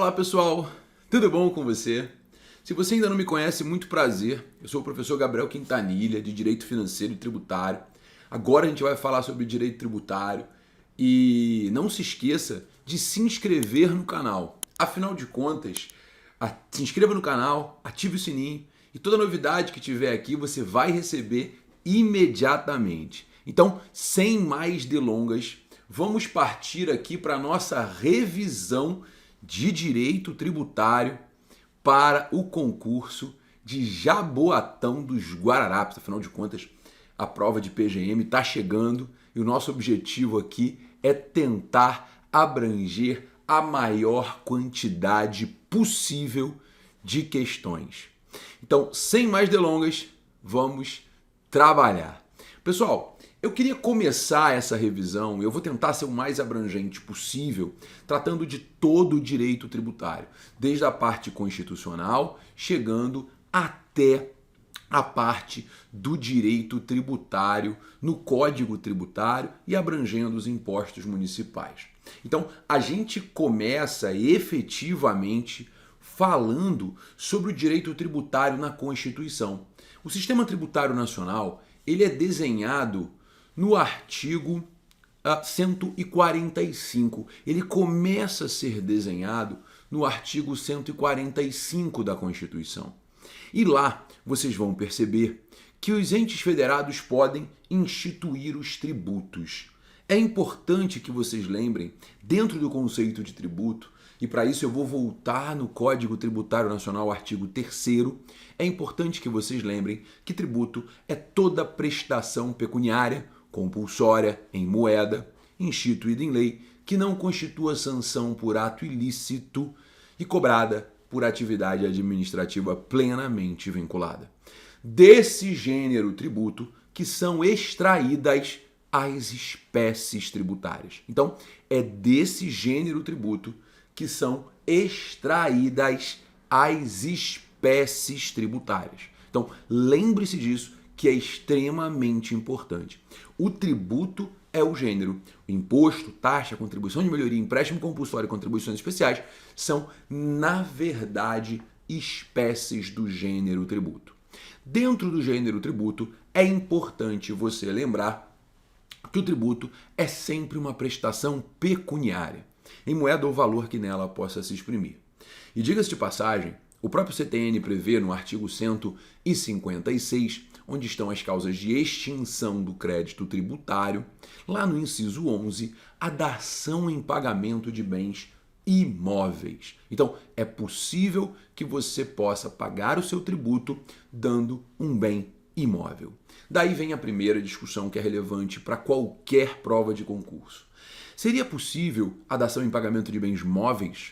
Olá pessoal, tudo bom com você? Se você ainda não me conhece, muito prazer. Eu sou o professor Gabriel Quintanilha, de Direito Financeiro e Tributário. Agora a gente vai falar sobre direito tributário e não se esqueça de se inscrever no canal. Afinal de contas, se inscreva no canal, ative o sininho e toda novidade que tiver aqui você vai receber imediatamente. Então, sem mais delongas, vamos partir aqui para a nossa revisão de direito tributário para o concurso de Jaboatão dos Guararapes. Afinal de contas, a prova de PGM está chegando e o nosso objetivo aqui é tentar abranger a maior quantidade possível de questões. Então, sem mais delongas, vamos trabalhar. Pessoal, eu queria começar essa revisão, eu vou tentar ser o mais abrangente possível, tratando de todo o direito tributário, desde a parte constitucional, chegando até a parte do direito tributário no Código Tributário e abrangendo os impostos municipais. Então, a gente começa efetivamente falando sobre o direito tributário na Constituição. O Sistema Tributário Nacional, ele é desenhado no artigo 145. Ele começa a ser desenhado no artigo 145 da Constituição. E lá vocês vão perceber que os entes federados podem instituir os tributos. É importante que vocês lembrem, dentro do conceito de tributo, e para isso eu vou voltar no Código Tributário Nacional, artigo 3º, é importante que vocês lembrem que tributo é toda prestação pecuniária, compulsória em moeda, instituída em lei, que não constitua sanção por ato ilícito e cobrada por atividade administrativa plenamente vinculada. Desse gênero tributo que são extraídas as espécies tributárias. Então, é desse gênero tributo que são extraídas as espécies tributárias. Então, lembre-se disso, que é extremamente importante. O tributo é o gênero. Imposto, taxa, contribuição de melhoria, empréstimo compulsório e contribuições especiais são, na verdade, espécies do gênero tributo. Dentro do gênero tributo, é importante você lembrar que o tributo é sempre uma prestação pecuniária, em moeda ou valor que nela possa se exprimir. E diga-se de passagem, o próprio CTN prevê no artigo 156, onde estão as causas de extinção do crédito tributário, lá no inciso 11, a dação em pagamento de bens imóveis. Então, é possível que você possa pagar o seu tributo dando um bem imóvel. Daí vem a primeira discussão que é relevante para qualquer prova de concurso. Seria possível a dação em pagamento de bens móveis?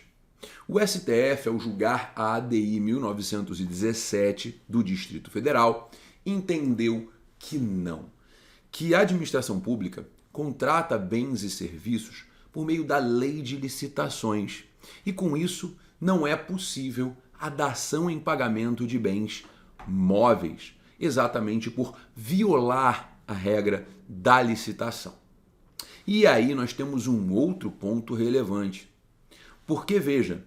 O STF, ao julgar a ADI 1917 do Distrito Federal, entendeu que não, que a administração pública contrata bens e serviços por meio da lei de licitações e com isso não é possível a dação em pagamento de bens móveis, exatamente por violar a regra da licitação. E aí nós temos um outro ponto relevante, porque veja,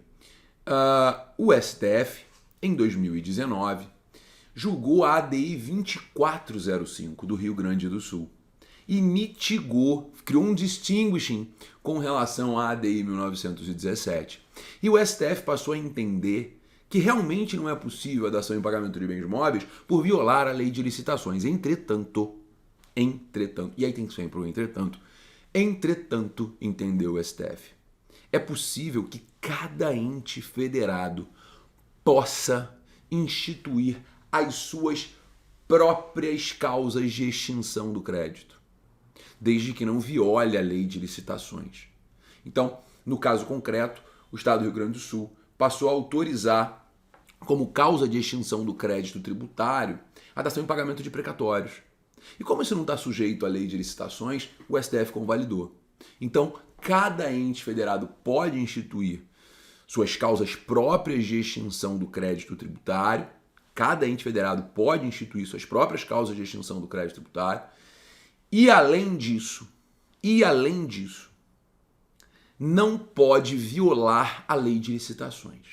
o STF em 2019 julgou a ADI 2405 do Rio Grande do Sul e mitigou, criou um distinguishing com relação à ADI 1917. E o STF passou a entender que realmente não é possível a dação em pagamento de bens móveis por violar a lei de licitações. Entretanto, e aí tem sempre o entretanto, entendeu o STF, é possível que cada ente federado possa instituir as suas próprias causas de extinção do crédito, desde que não viole a lei de licitações. Então, no caso concreto, o Estado do Rio Grande do Sul passou a autorizar como causa de extinção do crédito tributário a dação em pagamento de precatórios. E como isso não está sujeito à lei de licitações, o STF convalidou. Então, cada ente federado pode instituir suas causas próprias de extinção do crédito tributário. Cada ente federado pode instituir suas próprias causas de extinção do crédito tributário. E além disso, não pode violar a lei de licitações.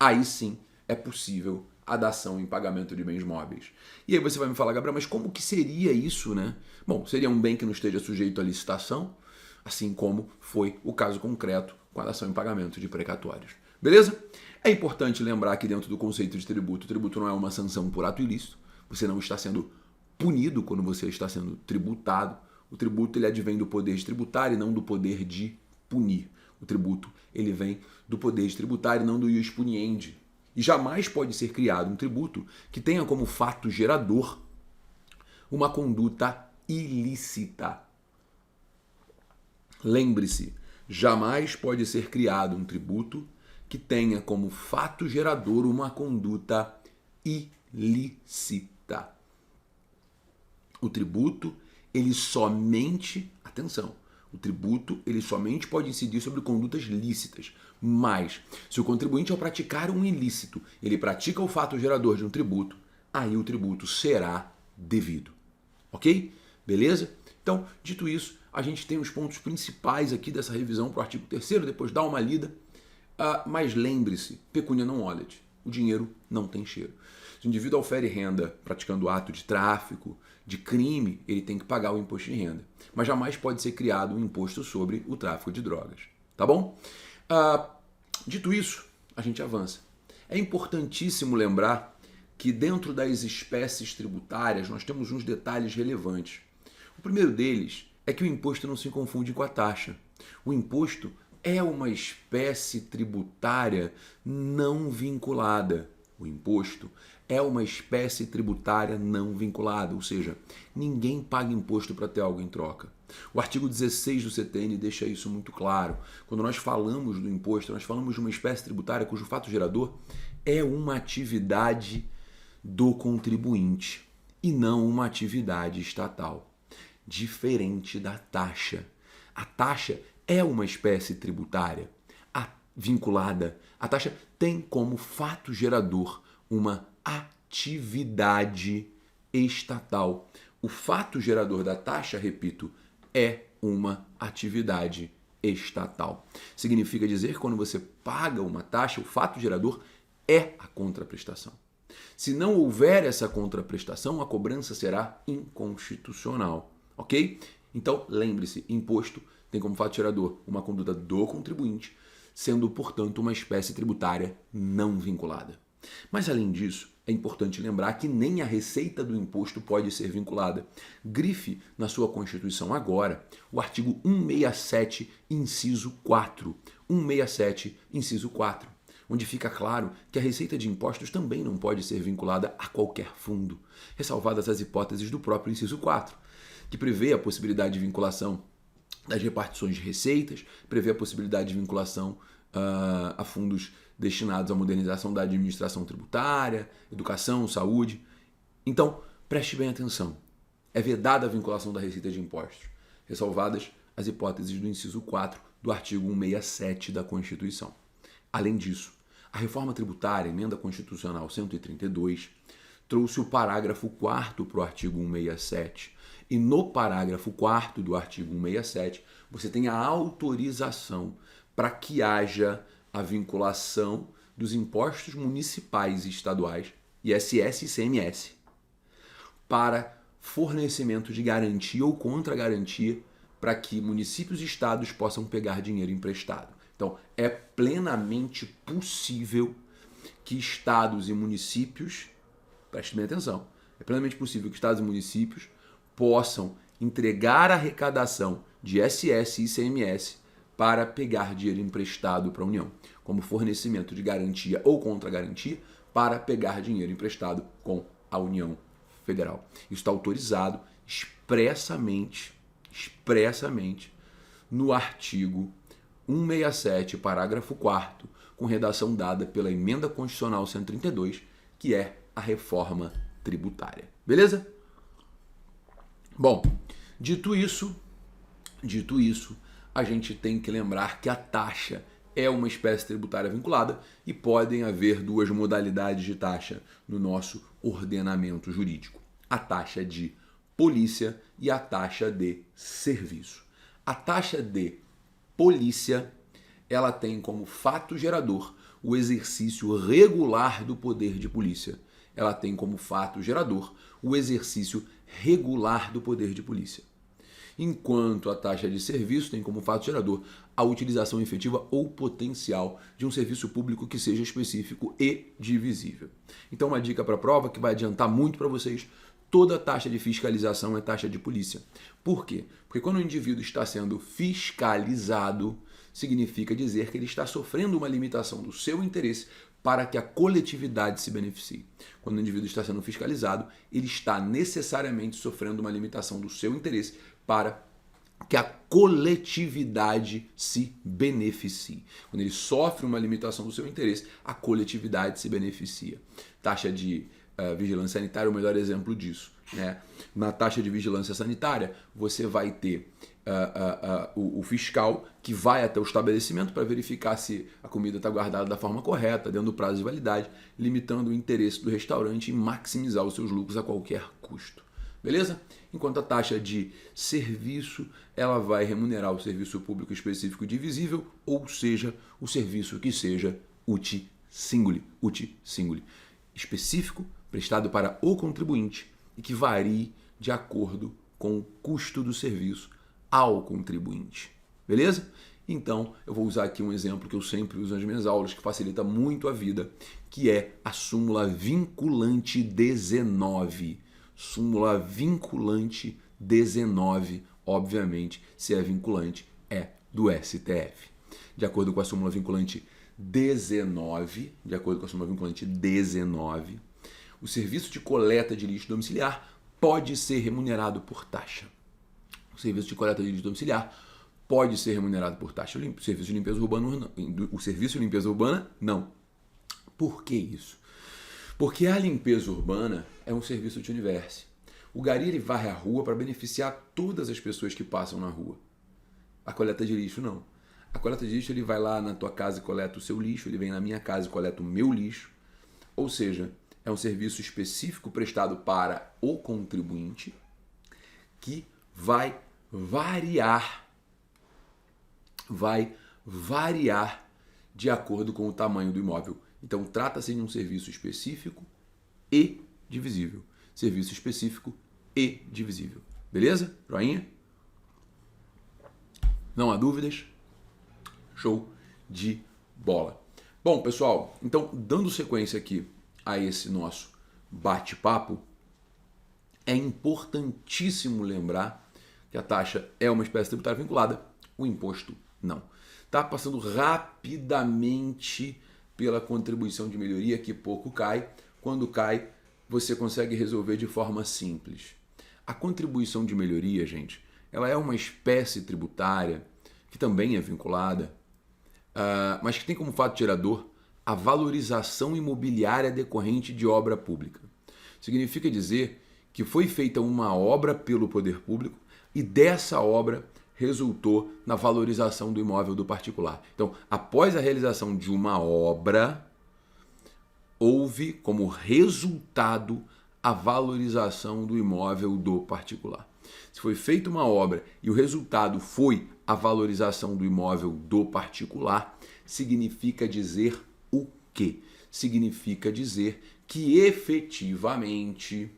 Aí sim é possível a dação em pagamento de bens móveis. E aí você vai me falar, Gabriel, mas como que seria isso, né? Bom, seria um bem que não esteja sujeito à licitação, assim como foi o caso concreto com a dação em pagamento de precatórios. Beleza? É importante lembrar que dentro do conceito de tributo, o tributo não é uma sanção por ato ilícito. Você não está sendo punido quando você está sendo tributado. O tributo ele advém do poder de tributar e não do poder de punir. O tributo ele vem do poder de tributar e não do ius puniendi. E jamais pode ser criado um tributo que tenha como fato gerador uma conduta ilícita. Lembre-se, jamais pode ser criado um tributo que tenha como fato gerador uma conduta ilícita. O tributo, ele somente, atenção, o tributo, ele somente pode incidir sobre condutas lícitas. Mas, se o contribuinte, ao praticar um ilícito, ele pratica o fato gerador de um tributo, aí o tributo será devido. Ok? Beleza? Então, dito isso, a gente tem os pontos principais aqui dessa revisão para o artigo 3º, depois dá uma lida. Mas lembre-se, pecúnia non olet, o dinheiro não tem cheiro. Se o indivíduo ofere renda praticando ato de tráfico, de crime, ele tem que pagar o imposto de renda. Mas jamais pode ser criado um imposto sobre o tráfico de drogas. Tá bom? Dito isso, a gente avança. É importantíssimo lembrar que dentro das espécies tributárias nós temos uns detalhes relevantes. O primeiro deles é que o imposto não se confunde com a taxa. O imposto é uma espécie tributária não vinculada. O imposto é uma espécie tributária não vinculada, ou seja, ninguém paga imposto para ter algo em troca. O artigo 16 do CTN deixa isso muito claro. Quando nós falamos do imposto, nós falamos de uma espécie tributária cujo fato gerador é uma atividade do contribuinte e não uma atividade estatal, diferente da taxa. A taxa é uma espécie tributária vinculada. A taxa tem como fato gerador uma atividade estatal. O fato gerador da taxa, repito, é uma atividade estatal. Significa dizer que quando você paga uma taxa, o fato gerador é a contraprestação. Se não houver essa contraprestação, a cobrança será inconstitucional, ok? Então, lembre-se, imposto tem como fato gerador uma conduta do contribuinte, sendo, portanto, uma espécie tributária não vinculada. Mas, além disso, é importante lembrar que nem a receita do imposto pode ser vinculada. Grife na sua Constituição agora o artigo 167, inciso 4. 167, inciso 4. Onde fica claro que a receita de impostos também não pode ser vinculada a qualquer fundo, ressalvadas as hipóteses do próprio inciso 4, que prevê a possibilidade de vinculação das repartições de receitas, prevê a possibilidade de vinculação a fundos destinados à modernização da administração tributária, educação, saúde. Então, preste bem atenção. É vedada a vinculação da receita de impostos, ressalvadas as hipóteses do inciso 4 do artigo 167 da Constituição. Além disso, a reforma tributária, emenda constitucional 132, trouxe o parágrafo 4º para o artigo 167. E no parágrafo 4º do artigo 167, você tem a autorização para que haja a vinculação dos impostos municipais e estaduais, ISS e ICMS, para fornecimento de garantia ou contra-garantia para que municípios e estados possam pegar dinheiro emprestado. Então, é plenamente possível que estados e municípios, preste bem atenção, é plenamente possível que estados e municípios possam entregar a arrecadação de ISS e ICMS para pegar dinheiro emprestado para a União, como fornecimento de garantia ou contra-garantia para pegar dinheiro emprestado com a União Federal. Isso está autorizado expressamente no artigo 167, parágrafo 4º, com redação dada pela Emenda Constitucional 132, que é a reforma tributária. Beleza? Bom, dito isso, a gente tem que lembrar que a taxa é uma espécie tributária vinculada e podem haver duas modalidades de taxa no nosso ordenamento jurídico: a taxa de polícia e a taxa de serviço. A taxa de polícia, ela tem como fato gerador o exercício regular do poder de polícia. Ela tem como fato gerador o exercício regular do poder de polícia. Enquanto a taxa de serviço tem como fato gerador a utilização efetiva ou potencial de um serviço público que seja específico e divisível. Então, uma dica para a prova que vai adiantar muito para vocês: toda taxa de fiscalização é taxa de polícia. Por quê? Porque quando o indivíduo está sendo fiscalizado, significa dizer que ele está sofrendo uma limitação do seu interesse para que a coletividade se beneficie. Quando o indivíduo está sendo fiscalizado, ele está necessariamente sofrendo uma limitação do seu interesse para que a coletividade se beneficie. Quando ele sofre uma limitação do seu interesse, a coletividade se beneficia. Taxa de vigilância sanitária é o melhor exemplo disso, né? Na taxa de vigilância sanitária, você vai ter o fiscal que vai até o estabelecimento para verificar se a comida está guardada da forma correta, dentro do prazo de validade, limitando o interesse do restaurante em maximizar os seus lucros a qualquer custo. Beleza? Enquanto a taxa de serviço, ela vai remunerar o serviço público específico divisível, ou seja, o serviço que seja uti singuli, específico, prestado para o contribuinte e que varie de acordo com o custo do serviço ao contribuinte. Beleza? Então, eu vou usar aqui um exemplo que eu sempre uso nas minhas aulas, que facilita muito a vida, que é a súmula vinculante 19. Súmula vinculante 19, obviamente, se é vinculante, é do STF. De acordo com a súmula vinculante 19, o serviço de coleta de lixo domiciliar pode ser remunerado por taxa. O serviço de coleta de lixo domiciliar pode ser remunerado por taxa. O serviço de limpeza urbana, não. Por que isso? Porque a limpeza urbana é um serviço de universo. O gari ele varre a rua para beneficiar todas as pessoas que passam na rua. A coleta de lixo não. A coleta de lixo ele vai lá na tua casa e coleta o seu lixo, ele vem na minha casa e coleta o meu lixo. Ou seja, é um serviço específico prestado para o contribuinte que vai variar de acordo com o tamanho do imóvel. Então, trata-se de um serviço específico e divisível. Serviço específico e divisível. Beleza? Joinha? Não há dúvidas? Show de bola. Bom, pessoal, então, dando sequência aqui a esse nosso bate-papo, é importantíssimo lembrar que a taxa é uma espécie tributária vinculada, o imposto não. Tá passando rapidamente pela contribuição de melhoria, que pouco cai. Quando cai, você consegue resolver de forma simples. A contribuição de melhoria, gente, ela é uma espécie tributária que também é vinculada, mas que tem como fato gerador a valorização imobiliária decorrente de obra pública. Significa dizer que foi feita uma obra pelo poder público e dessa obra resultou na valorização do imóvel do particular. Então, após a realização de uma obra, houve como resultado a valorização do imóvel do particular. Se foi feita uma obra e o resultado foi a valorização do imóvel do particular, significa dizer o quê? Significa dizer que efetivamente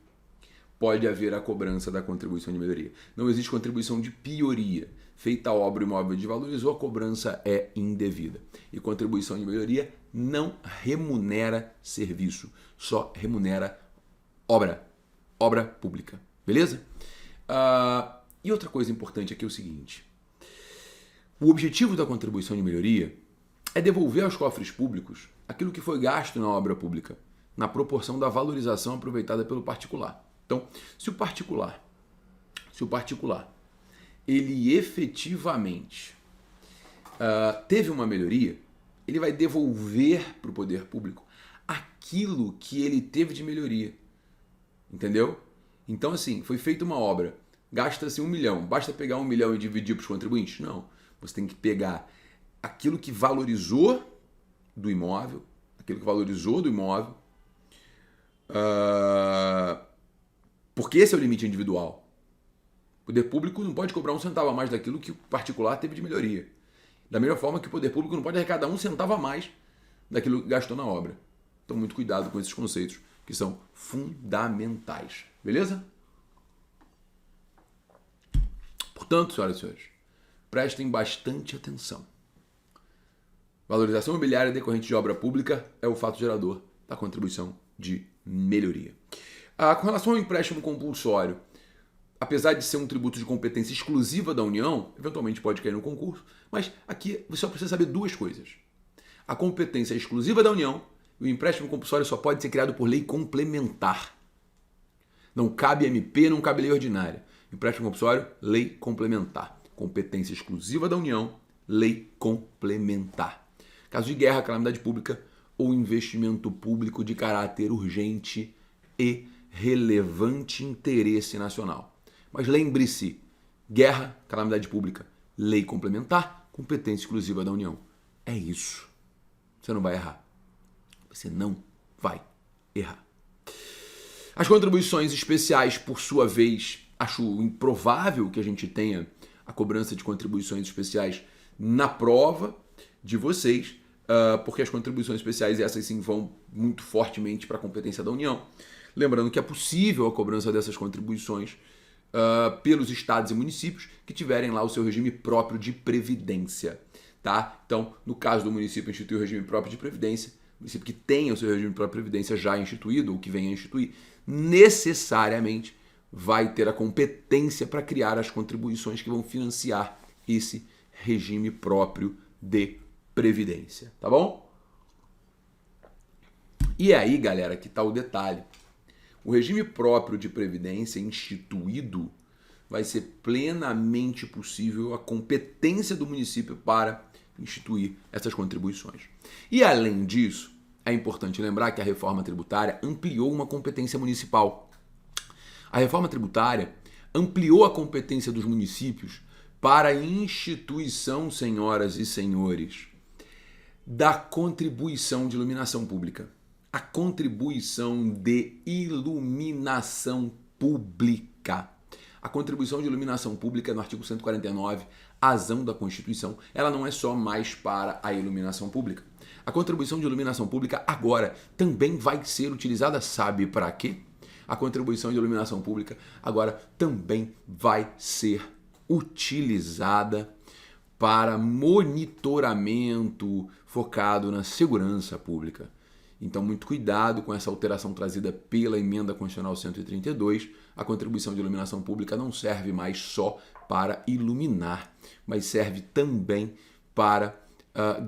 pode haver a cobrança da contribuição de melhoria. Não existe contribuição de pioria. Feita a obra, o imóvel desvalorizou, a cobrança é indevida. E contribuição de melhoria não remunera serviço, só remunera obra pública. Beleza? E outra coisa importante aqui é o seguinte. O objetivo da contribuição de melhoria é devolver aos cofres públicos aquilo que foi gasto na obra pública, na proporção da valorização aproveitada pelo particular. Então, se o particular, ele efetivamente teve uma melhoria, ele vai devolver para o poder público aquilo que ele teve de melhoria. Entendeu? Então, assim, foi feita uma obra, gasta-se 1 milhão, basta pegar 1 milhão e dividir para os contribuintes? Não. Você tem que pegar aquilo que valorizou do imóvel, porque esse é o limite individual. O poder público não pode cobrar 1 centavo a mais daquilo que o particular teve de melhoria. Da mesma forma que o poder público não pode arrecadar um centavo a mais daquilo que gastou na obra. Então, muito cuidado com esses conceitos que são fundamentais. Beleza? Portanto, senhoras e senhores, prestem bastante atenção. Valorização imobiliária decorrente de obra pública é o fato gerador da contribuição de melhoria. Com relação ao empréstimo compulsório, apesar de ser um tributo de competência exclusiva da União, eventualmente pode cair no concurso, mas aqui você só precisa saber duas coisas. A competência é exclusiva da União e o empréstimo compulsório só pode ser criado por lei complementar. Não cabe MP, não cabe lei ordinária. Empréstimo compulsório, lei complementar. Competência exclusiva da União, lei complementar. Caso de guerra, calamidade pública ou investimento público de caráter urgente e relevante interesse nacional. Mas lembre-se, guerra, calamidade pública, lei complementar, competência exclusiva da União. É isso. Você não vai errar. Você não vai errar. As contribuições especiais, por sua vez, acho improvável que a gente tenha a cobrança de contribuições especiais na prova de vocês, porque as contribuições especiais, essas sim, vão muito fortemente para a competência da União. Lembrando que é possível a cobrança dessas contribuições pelos estados e municípios que tiverem lá o seu regime próprio de previdência. Tá? Então, no caso do município instituir o regime próprio de previdência, o município que tenha o seu regime próprio de previdência já instituído, ou que venha a instituir, necessariamente vai ter a competência para criar as contribuições que vão financiar esse regime próprio de previdência. Tá bom? E aí, galera, que tá o detalhe. O regime próprio de previdência instituído vai ser plenamente possível a competência do município para instituir essas contribuições. E além disso, é importante lembrar que a reforma tributária ampliou uma competência municipal. A reforma tributária ampliou a competência dos municípios para a instituição, senhoras e senhores, da contribuição de iluminação pública. A contribuição de iluminação pública. A contribuição de iluminação pública no artigo 149, azão da Constituição, ela não é só mais para a iluminação pública. A contribuição de iluminação pública agora também vai ser utilizada, sabe para quê? A contribuição de iluminação pública agora também vai ser utilizada para monitoramento focado na segurança pública. Então, muito cuidado com essa alteração trazida pela Emenda Constitucional 132. A contribuição de iluminação pública não serve mais só para iluminar, mas serve também para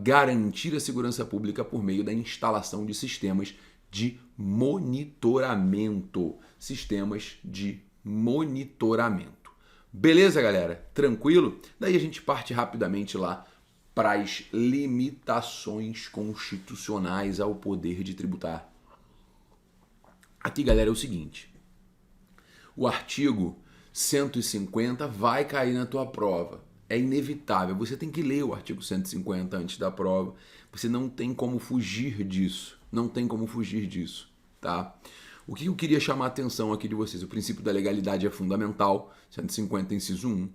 garantir a segurança pública por meio da instalação de sistemas de monitoramento. Sistemas de monitoramento. Beleza, galera? Tranquilo? Daí a gente parte rapidamente lá para as limitações constitucionais ao poder de tributar. Aqui, galera, é o seguinte. O artigo 150 vai cair na tua prova. É inevitável. Você tem que ler o artigo 150 antes da prova. Você não tem como fugir disso. Não tem como fugir disso, tá? O que eu queria chamar a atenção aqui de vocês? O princípio da legalidade é fundamental. 150, inciso 1. O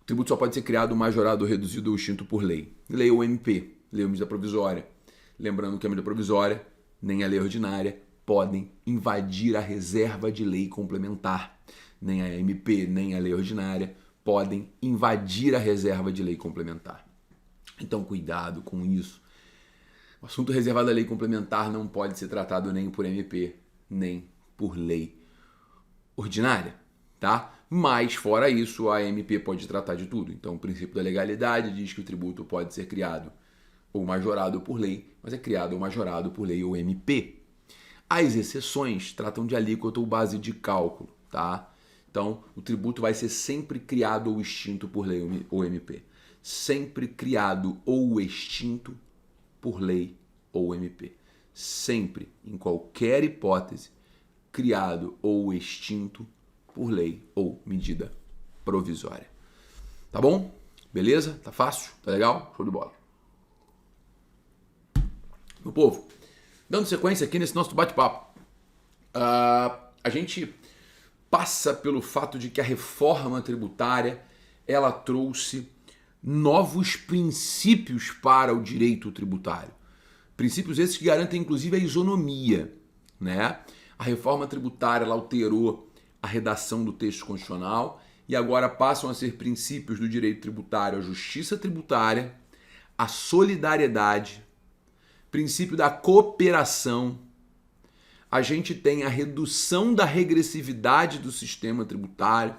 tributo só pode ser criado, majorado, reduzido ou extinto por lei. Lei ou MP, lei ou medida provisória. Lembrando que a medida provisória, nem a lei ordinária, podem invadir a reserva de lei complementar. Nem a MP, nem a lei ordinária podem invadir a reserva de lei complementar. Então, cuidado com isso. O assunto reservado à lei complementar não pode ser tratado nem por MP, nem por lei ordinária, tá? Mas, fora isso, a MP pode tratar de tudo. Então, o princípio da legalidade diz que o tributo pode ser criado ou majorado por lei, mas é criado ou majorado por lei ou MP. As exceções tratam de alíquota ou base de cálculo, tá? Então, o tributo vai ser sempre criado ou extinto por lei ou MP. Sempre criado ou extinto por lei ou MP. Sempre, em qualquer hipótese, criado ou extinto por lei ou medida provisória. Tá bom? Beleza? Tá fácil? Tá legal? Show de bola. Meu povo, dando sequência aqui nesse nosso bate-papo, a gente passa pelo fato de que a reforma tributária ela trouxe novos princípios para o direito tributário. Princípios esses que garantem inclusive a isonomia, né? A reforma tributária ela alterou a redação do texto constitucional e agora passam a ser princípios do direito tributário a justiça tributária, a solidariedade, princípio da cooperação. A gente tem a redução da regressividade do sistema tributário,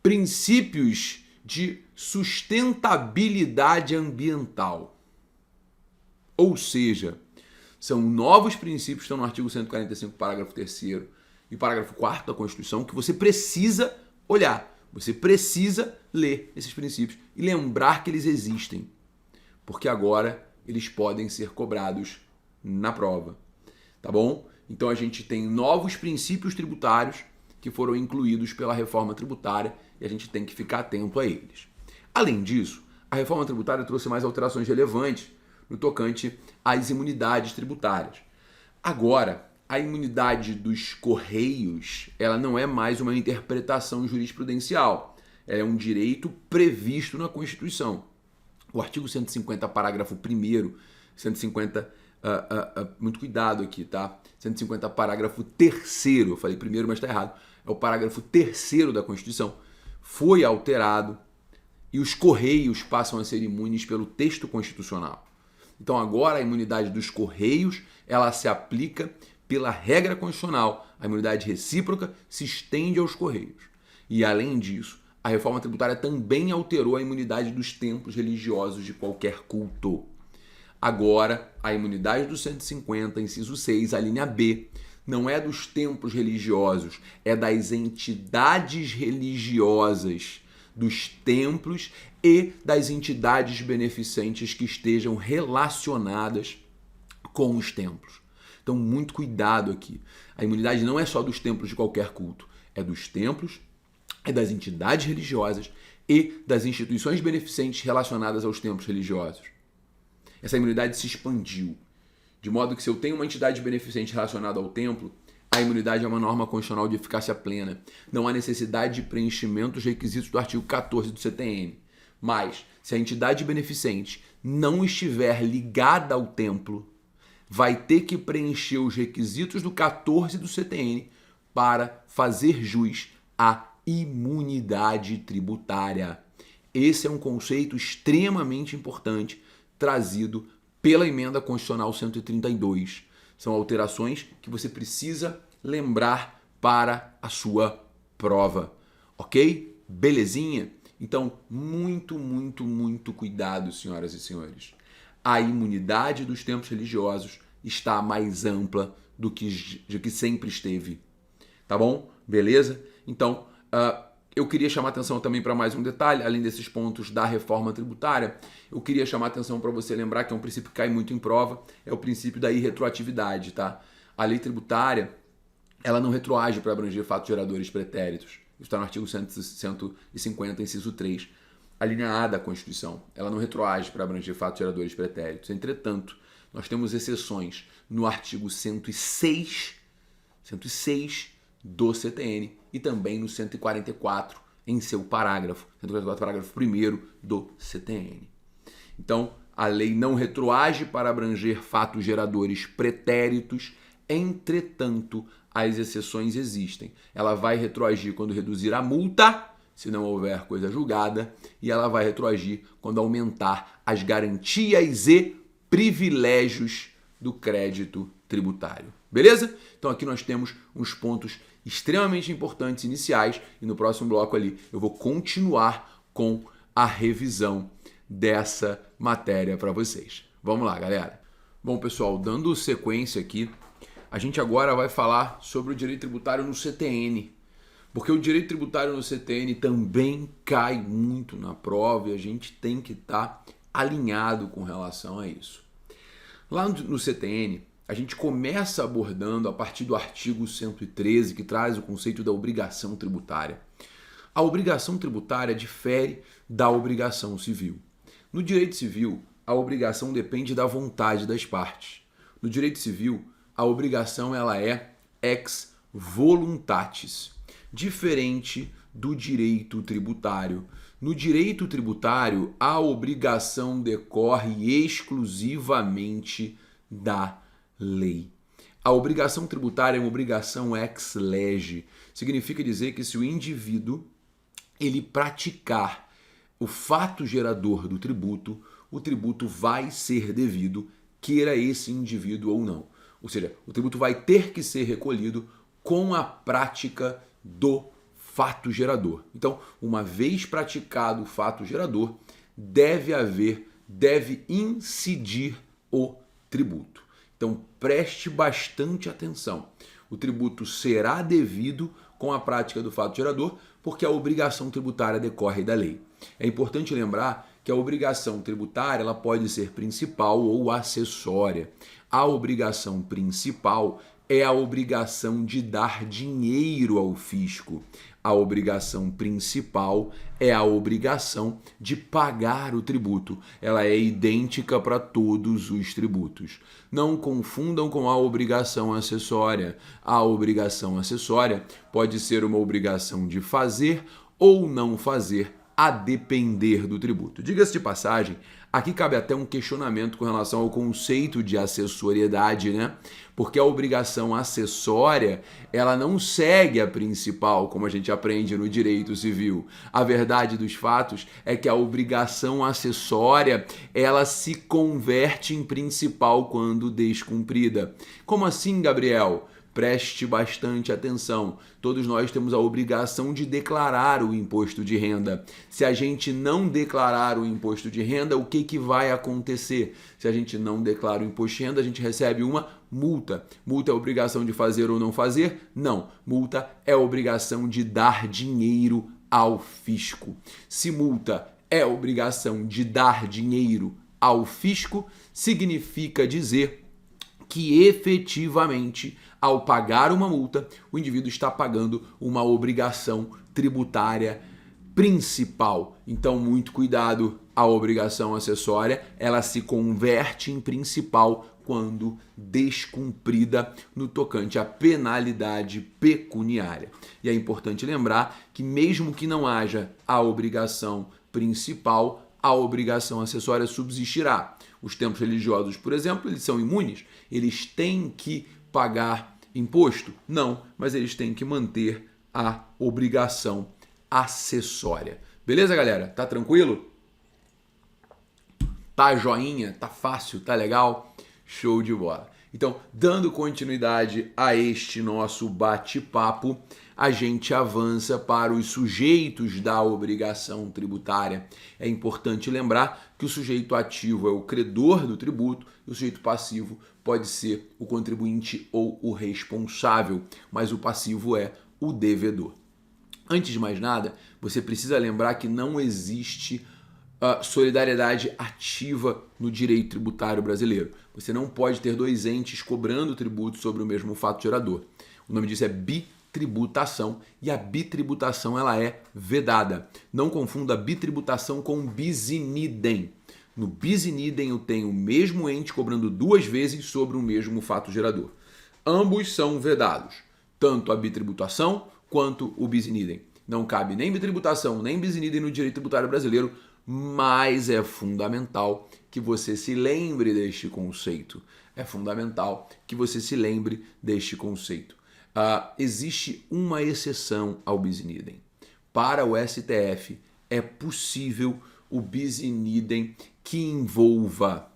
princípios de sustentabilidade ambiental. Ou seja, são novos princípios que estão no artigo 145, parágrafo 3º e parágrafo 4º da Constituição que você precisa olhar. Você precisa ler esses princípios e lembrar que eles existem, porque agora eles podem ser cobrados na prova, tá bom? Então a gente tem novos princípios tributários que foram incluídos pela reforma tributária e a gente tem que ficar atento a eles. Além disso, a reforma tributária trouxe mais alterações relevantes no tocante às imunidades tributárias. Agora, a imunidade dos Correios, ela não é mais uma interpretação jurisprudencial, ela é um direito previsto na Constituição. O artigo 150, parágrafo 1º, 150, muito cuidado aqui, tá? 150, parágrafo 3º, eu falei primeiro, mas está errado, é o parágrafo 3º da Constituição, foi alterado e os Correios passam a ser imunes pelo texto constitucional. Então agora a imunidade dos Correios, ela se aplica pela regra constitucional. A imunidade recíproca se estende aos Correios. E além disso, a reforma tributária também alterou a imunidade dos templos religiosos de qualquer culto. Agora, a imunidade do 150, inciso 6, a linha B, não é dos templos religiosos, é das entidades religiosas, dos templos e das entidades beneficentes que estejam relacionadas com os templos. Então, muito cuidado aqui. A imunidade não é só dos templos de qualquer culto, é dos templos, é das entidades religiosas e das instituições beneficentes relacionadas aos templos religiosos. Essa imunidade se expandiu, de modo que se eu tenho uma entidade beneficente relacionada ao templo, a imunidade é uma norma constitucional de eficácia plena. Não há necessidade de preenchimento dos requisitos do artigo 14 do CTN. Mas, se a entidade beneficente não estiver ligada ao templo, vai ter que preencher os requisitos do 14 do CTN para fazer jus à imunidade tributária. Esse é um conceito extremamente importante trazido pela Emenda Constitucional 132. São alterações que você precisa lembrar para a sua prova, ok? Belezinha? Então, muito cuidado, senhoras e senhores. A imunidade dos templos religiosos está mais ampla do que sempre esteve. Tá bom? Beleza? Então, eu queria chamar atenção também para mais um detalhe, além desses pontos da reforma tributária, eu queria chamar atenção para você lembrar que é um princípio que cai muito em prova, é o princípio da irretroatividade, tá? A lei tributária, ela não retroage para abranger fatos geradores pretéritos. Isso está no artigo 150, inciso 3, a linha A da Constituição. Ela não retroage para abranger fatos geradores pretéritos. Entretanto, nós temos exceções no artigo 106 do CTN e também no 144 em seu parágrafo, 144, parágrafo 1º do CTN. Então, a lei não retroage para abranger fatos geradores pretéritos, entretanto, as exceções existem. Ela vai retroagir quando reduzir a multa, se não houver coisa julgada, e ela vai retroagir quando aumentar as garantias e privilégios do crédito tributário. Beleza? Então aqui nós temos uns pontos extremamente importantes iniciais e no próximo bloco ali eu vou continuar com a revisão dessa matéria para vocês. Vamos lá, galera. Bom, pessoal, dando sequência aqui, a gente agora vai falar sobre o direito tributário no CTN, porque o direito tributário no CTN também cai muito na prova e a gente tem que estar alinhado com relação a isso. Lá no CTN, a gente começa abordando a partir do artigo 113, que traz o conceito da obrigação tributária. A obrigação tributária difere da obrigação civil. No direito civil, a obrigação depende da vontade das partes. No direito civil, a obrigação ela é ex voluntatis, diferente do direito tributário. No direito tributário, a obrigação decorre exclusivamente da lei. A obrigação tributária é uma obrigação ex lege. Significa dizer que se o indivíduo ele praticar o fato gerador do tributo, o tributo vai ser devido, queira esse indivíduo ou não. Ou seja, o tributo vai ter que ser recolhido com a prática do fato gerador. Então, uma vez praticado o fato gerador, deve incidir o tributo. Então, preste bastante atenção. O tributo será devido com a prática do fato gerador, porque a obrigação tributária decorre da lei. É importante lembrar que a obrigação tributária ela pode ser principal ou acessória. A obrigação principal é a obrigação de dar dinheiro ao fisco. A obrigação principal é a obrigação de pagar o tributo. Ela é idêntica para todos os tributos. Não confundam com a obrigação acessória. A obrigação acessória pode ser uma obrigação de fazer ou não fazer, a depender do tributo. Diga-se de passagem, aqui cabe até um questionamento com relação ao conceito de acessoriedade, né? Porque a obrigação acessória, ela não segue a principal, como a gente aprende no direito civil. A verdade dos fatos é que a obrigação acessória, ela se converte em principal quando descumprida. Como assim, Gabriel? Preste bastante atenção. Todos nós temos a obrigação de declarar o imposto de renda. Se a gente não declarar o imposto de renda, o que vai acontecer? Se a gente não declara o imposto de renda, a gente recebe uma multa. Multa é obrigação de fazer ou não fazer? Não. Multa é obrigação de dar dinheiro ao fisco. Se multa é obrigação de dar dinheiro ao fisco, significa dizer que efetivamente, ao pagar uma multa, o indivíduo está pagando uma obrigação tributária principal. Então, muito cuidado, a obrigação acessória, ela se converte em principal quando descumprida no tocante à penalidade pecuniária. E é importante lembrar que mesmo que não haja a obrigação principal, a obrigação acessória subsistirá. Os templos religiosos, por exemplo, eles são imunes, eles têm que pagar imposto? Não, mas eles têm que manter a obrigação acessória. Beleza, galera? Tá tranquilo? Tá joinha? Tá fácil? Tá legal? Show de bola. Então, dando continuidade a este nosso bate-papo, a gente avança para os sujeitos da obrigação tributária. É importante lembrar que o sujeito ativo é o credor do tributo e o sujeito passivo pode ser o contribuinte ou o responsável, mas o passivo é o devedor. Antes de mais nada, você precisa lembrar que não existe solidariedade ativa no direito tributário brasileiro. Você não pode ter dois entes cobrando tributo sobre o mesmo fato gerador. O nome disso é bitributação e a bitributação ela é vedada. Não confunda bitributação com bis in idem. No bis in idem eu tenho o mesmo ente cobrando duas vezes sobre o mesmo fato gerador. Ambos são vedados, tanto a bitributação quanto o bis in idem. Não cabe nem bitributação nem bis in idem no direito tributário brasileiro, mas é fundamental que você se lembre deste conceito. É fundamental que você se lembre deste conceito. Existe uma exceção ao bis in idem. Para o STF, é possível o bis in idem que envolva,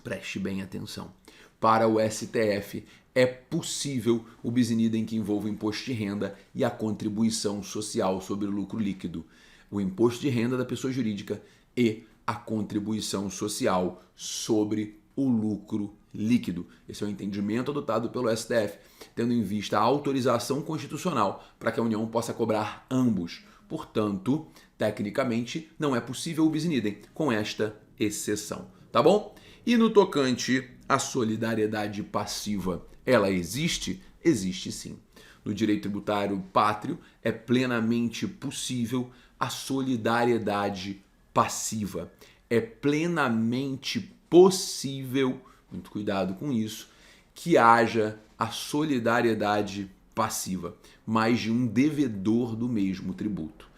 preste bem atenção, para o STF é possível o bis in idem que envolva o imposto de renda e a contribuição social sobre o lucro líquido. O imposto de renda da pessoa jurídica e a contribuição social sobre o lucro líquido. Esse é o entendimento adotado pelo STF, tendo em vista a autorização constitucional para que a União possa cobrar ambos. Portanto, tecnicamente, não é possível o bis in idem, com esta exceção. Tá bom? E no tocante à solidariedade passiva, ela existe? Existe sim. No direito tributário pátrio, é plenamente possível a solidariedade passiva. É plenamente possível, muito cuidado com isso, que haja a solidariedade passiva, mais de um devedor do mesmo tributo.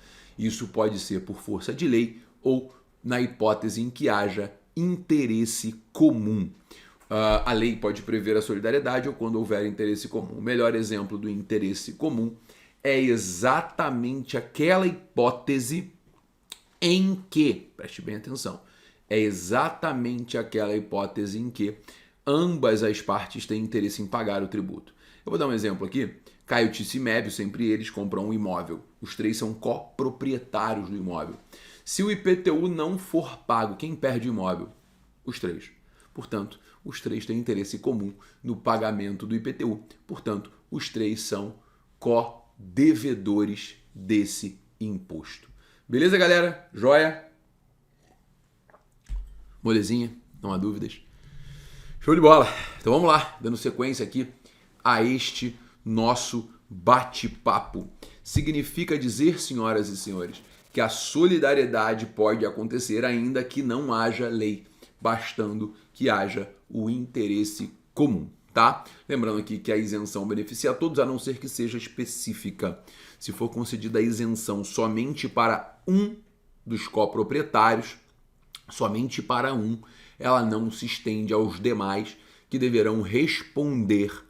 Isso pode ser por força de lei ou na hipótese em que haja interesse comum. A lei pode prever a solidariedade ou quando houver interesse comum. O melhor exemplo do interesse comum é exatamente aquela hipótese em que, preste bem atenção, é exatamente aquela hipótese em que ambas as partes têm interesse em pagar o tributo. Eu vou dar um exemplo aqui. Caio, Tício e Mébio, sempre eles compram um imóvel. Os três são coproprietários do imóvel. Se o IPTU não for pago, quem perde o imóvel? Os três. Portanto, os três têm interesse comum no pagamento do IPTU. Portanto, os três são co-devedores desse imposto. Beleza, galera? Joia? Molezinha? Não há dúvidas? Show de bola! Então vamos lá, dando sequência aqui a este nosso bate-papo. Significa dizer, senhoras e senhores, que a solidariedade pode acontecer ainda que não haja lei, bastando que haja o interesse comum, tá? Lembrando aqui que a isenção beneficia a todos, a não ser que seja específica. Se for concedida a isenção somente para um dos coproprietários, somente para um, ela não se estende aos demais que deverão responder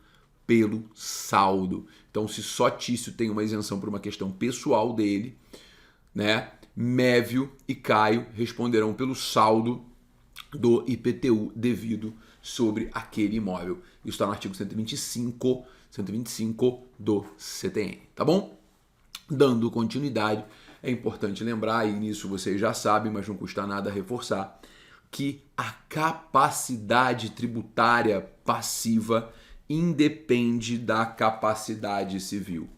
pelo saldo. Então, se só Tício tem uma isenção por uma questão pessoal dele, né, Mévio e Caio responderão pelo saldo do IPTU devido sobre aquele imóvel. Isso está no artigo 125 do CTN, tá bom? Dando continuidade, é importante lembrar, e nisso vocês já sabem, mas não custa nada reforçar, que a capacidade tributária passiva independe da capacidade civil.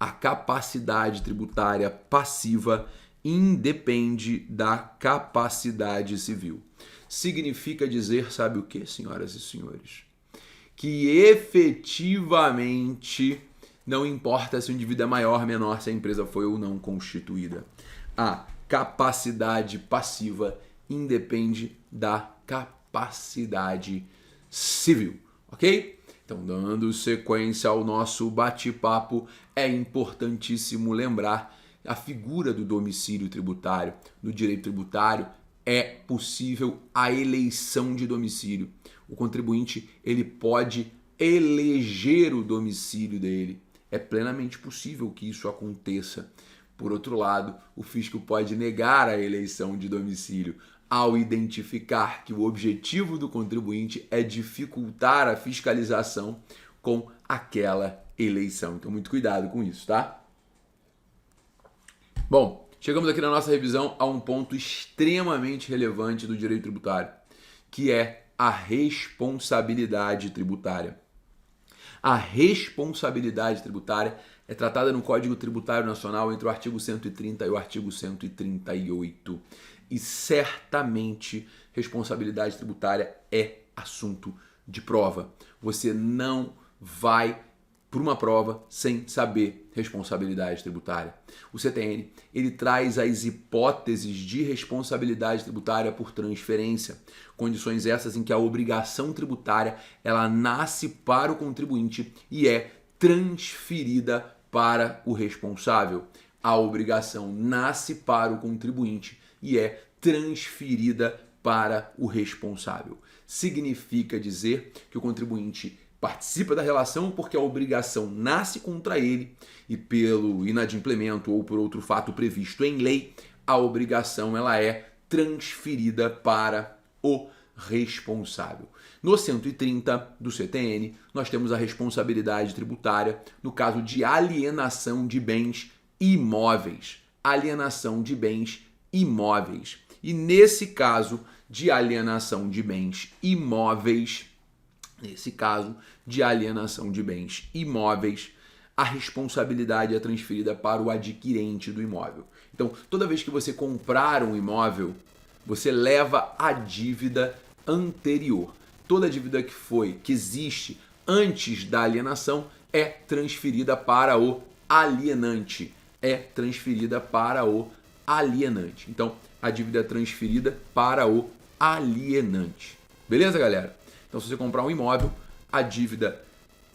A capacidade tributária passiva independe da capacidade civil. Significa dizer, sabe o que, senhoras e senhores? Que efetivamente não importa se o indivíduo é maior, menor, se a empresa foi ou não constituída. A capacidade passiva independe da capacidade civil, ok? Então, dando sequência ao nosso bate-papo, é importantíssimo lembrar a figura do domicílio tributário. No direito tributário, é possível a eleição de domicílio. O contribuinte ele pode eleger o domicílio dele. É plenamente possível que isso aconteça. Por outro lado, o fisco pode negar a eleição de domicílio ao identificar que o objetivo do contribuinte é dificultar a fiscalização com aquela eleição. Então, muito cuidado com isso, tá? Bom, chegamos aqui na nossa revisão a um ponto extremamente relevante do direito tributário, que é a responsabilidade tributária. A responsabilidade tributária é tratada no Código Tributário Nacional entre o artigo 130 e o artigo 138. E certamente responsabilidade tributária é assunto de prova. Você não vai por uma prova sem saber responsabilidade tributária. O CTN, ele traz as hipóteses de responsabilidade tributária por transferência, condições essas em que a obrigação tributária ela nasce para o contribuinte e é transferida para o responsável. A obrigação nasce para o contribuinte e é transferida para o responsável. Significa dizer que o contribuinte participa da relação porque a obrigação nasce contra ele e pelo inadimplemento ou por outro fato previsto em lei, a obrigação ela é transferida para o responsável. No 130 do CTN, nós temos a responsabilidade tributária no caso de alienação de bens imóveis. Alienação de bens imóveis. E nesse caso de alienação de bens imóveis, a responsabilidade é transferida para o adquirente do imóvel. Então, toda vez que você comprar um imóvel, você leva a dívida anterior. Toda dívida que existe antes da alienação é transferida para o alienante. Então, a dívida é transferida para o alienante. Beleza, galera? Então, se você comprar um imóvel, a dívida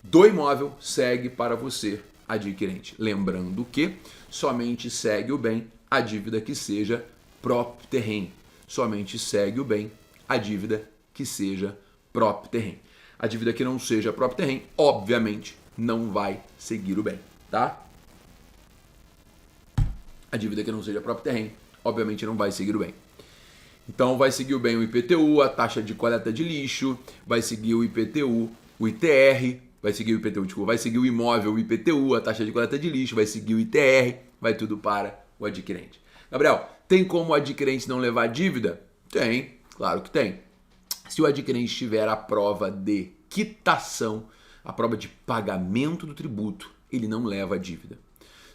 do imóvel segue para você, adquirente. Lembrando que somente segue o bem a dívida que seja próprio terreno. Somente segue o bem a dívida que seja próprio terreno. A dívida que não seja próprio terreno, obviamente, não vai seguir o bem, tá? A dívida que não seja próprio terreno, obviamente, não vai seguir o bem. Então, vai seguir o bem o IPTU, a taxa de coleta de lixo, vai seguir o IPTU, o ITR, vai seguir o IPTU, desculpa, vai seguir o imóvel, o IPTU, a taxa de coleta de lixo, vai seguir o ITR, vai tudo para o adquirente. Gabriel, tem como o adquirente não levar dívida? Tem, claro que tem. Se o adquirente tiver a prova de quitação, a prova de pagamento do tributo, ele não leva a dívida.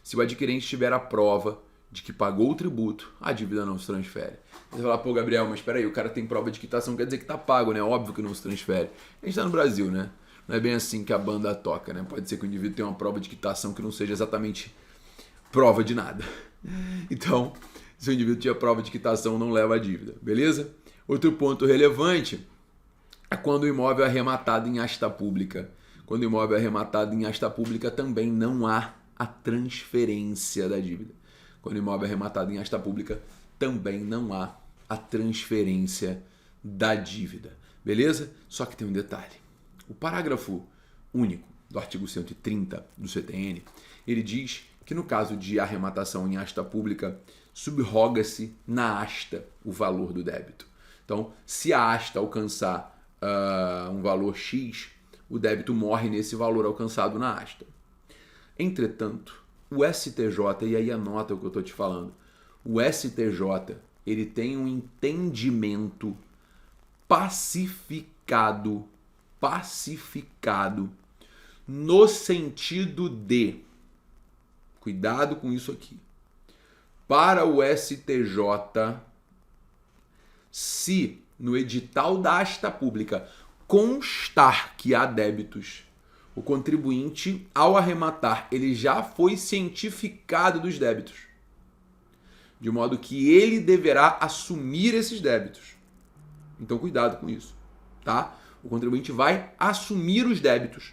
Se o adquirente tiver a prova de que pagou o tributo, a dívida não se transfere. Você vai falar, pô, Gabriel, mas espera aí, o cara tem prova de quitação, quer dizer que tá pago, né? Óbvio que não se transfere. A gente tá no Brasil, né? Não é bem assim que a banda toca, né? Pode ser que o indivíduo tenha uma prova de quitação que não seja exatamente prova de nada. Então, se o indivíduo tinha prova de quitação, não leva a dívida, beleza? Outro ponto relevante é quando o imóvel é arrematado em asta pública. Quando o imóvel é arrematado em asta pública, também não há a transferência da dívida. Quando o imóvel é arrematado em asta pública, também não há a transferência da dívida, beleza? Só que tem um detalhe. O parágrafo único do artigo 130 do CTN, ele diz que no caso de arrematação em asta pública, subroga-se na asta o valor do débito. Então, se a asta alcançar um valor X, o débito morre nesse valor alcançado na asta. Entretanto, o STJ, e aí anota o que eu estou te falando, o STJ ele tem um entendimento pacificado no sentido de, cuidado com isso aqui, para o STJ, se no edital da asta pública constar que há débitos, o contribuinte, ao arrematar, ele já foi cientificado dos débitos, de modo que ele deverá assumir esses débitos. Então, cuidado com isso, tá? O contribuinte vai assumir os débitos.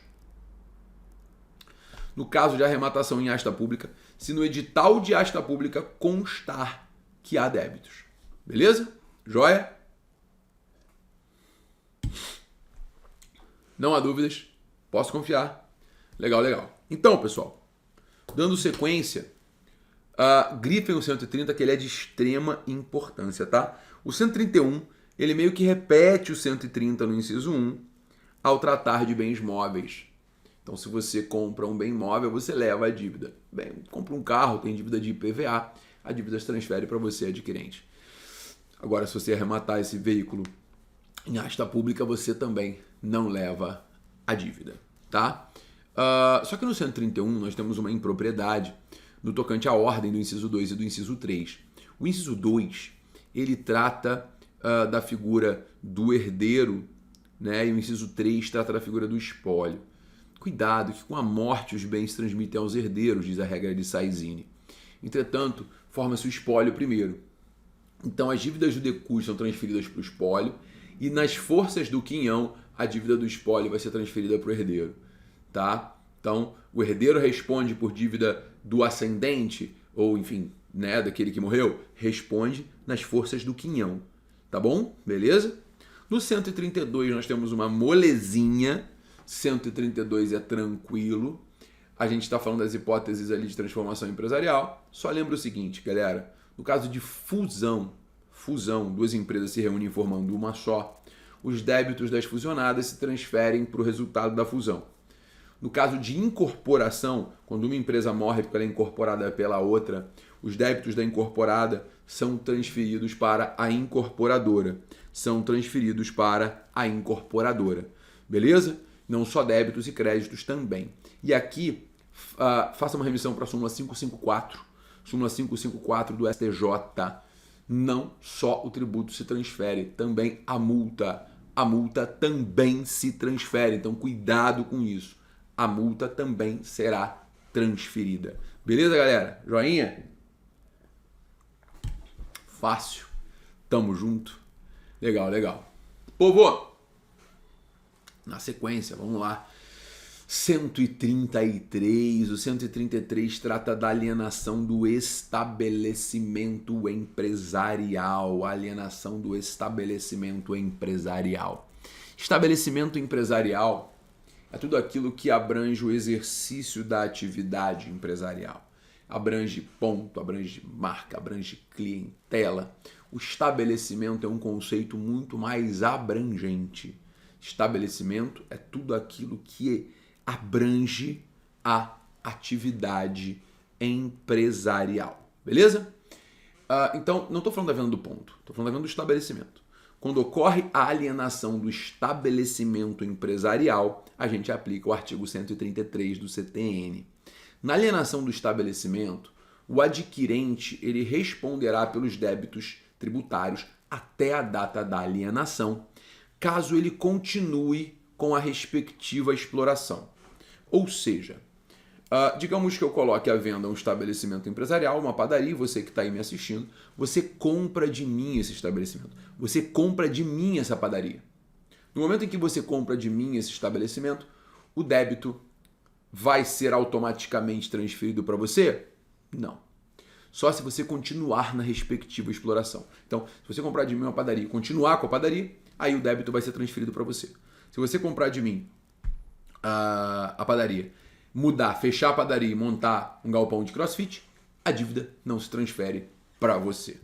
No caso de arrematação em asta pública, se no edital de asta pública constar que há débitos. Beleza? Joia? Não há dúvidas? Posso confiar? Legal, legal. Então, pessoal, dando sequência, grifem o 130, que ele é de extrema importância, tá? O 131, ele meio que repete o 130 no inciso 1 ao tratar de bens móveis. Então, se você compra um bem móvel, você leva a dívida. Bem, compra um carro, tem dívida de IPVA, a dívida se transfere para você, adquirente. Agora, se você arrematar esse veículo em asta pública, você também não leva a dívida, tá? Só que no 131 nós temos uma impropriedade no tocante à ordem do inciso 2 e do inciso 3. O inciso 2, ele trata da figura do herdeiro, né? E o inciso 3 trata da figura do espólio. Cuidado que com a morte os bens se transmitem aos herdeiros, diz a regra de Saizine. Entretanto, forma-se o espólio primeiro. Então as dívidas do decus são transferidas para o espólio e nas forças do quinhão a dívida do espólio vai ser transferida para o herdeiro, tá? Então o herdeiro responde por dívida do ascendente, ou enfim, né, daquele que morreu, responde nas forças do quinhão, tá bom? Beleza? No 132 nós temos uma molezinha, 132 é tranquilo, a gente está falando das hipóteses ali de transformação empresarial. Só lembra o seguinte, galera, no caso de fusão, duas empresas se reúnem formando uma só, os débitos das fusionadas se transferem para o resultado da fusão. No caso de incorporação, quando uma empresa morre porque ela é incorporada pela outra, os débitos da incorporada são transferidos para a incorporadora. Beleza? Não só débitos e créditos também. E aqui, faça uma remissão para a súmula 554. Súmula 554 do STJ. Não só o tributo se transfere, também a multa. A multa também se transfere, então cuidado com isso. A multa também será transferida. Beleza, galera? Joinha? Fácil. Tamo junto. Legal, legal. Povo, na sequência, vamos lá. 133, o 133 trata da alienação do estabelecimento empresarial, alienação do estabelecimento empresarial. Estabelecimento empresarial é tudo aquilo que abrange o exercício da atividade empresarial. Abrange ponto, abrange marca, abrange clientela. O estabelecimento é um conceito muito mais abrangente. Estabelecimento é tudo aquilo que abrange a atividade empresarial, beleza? Então, não estou falando da venda do ponto, estou falando da venda do estabelecimento. Quando ocorre a alienação do estabelecimento empresarial, a gente aplica o artigo 133 do CTN. Na alienação do estabelecimento, o adquirente ele responderá pelos débitos tributários até a data da alienação, caso ele continue com a respectiva exploração. Ou seja, digamos que eu coloque à venda um estabelecimento empresarial, uma padaria, você que está aí me assistindo, você compra de mim esse estabelecimento, você compra de mim essa padaria. No momento em que você compra de mim esse estabelecimento, o débito vai ser automaticamente transferido para você? Não. Só se você continuar na respectiva exploração. Então, se você comprar de mim uma padaria e continuar com a padaria, aí o débito vai ser transferido para você. Se você comprar de mim a padaria, mudar, fechar a padaria e montar um galpão de crossfit, a dívida não se transfere para você.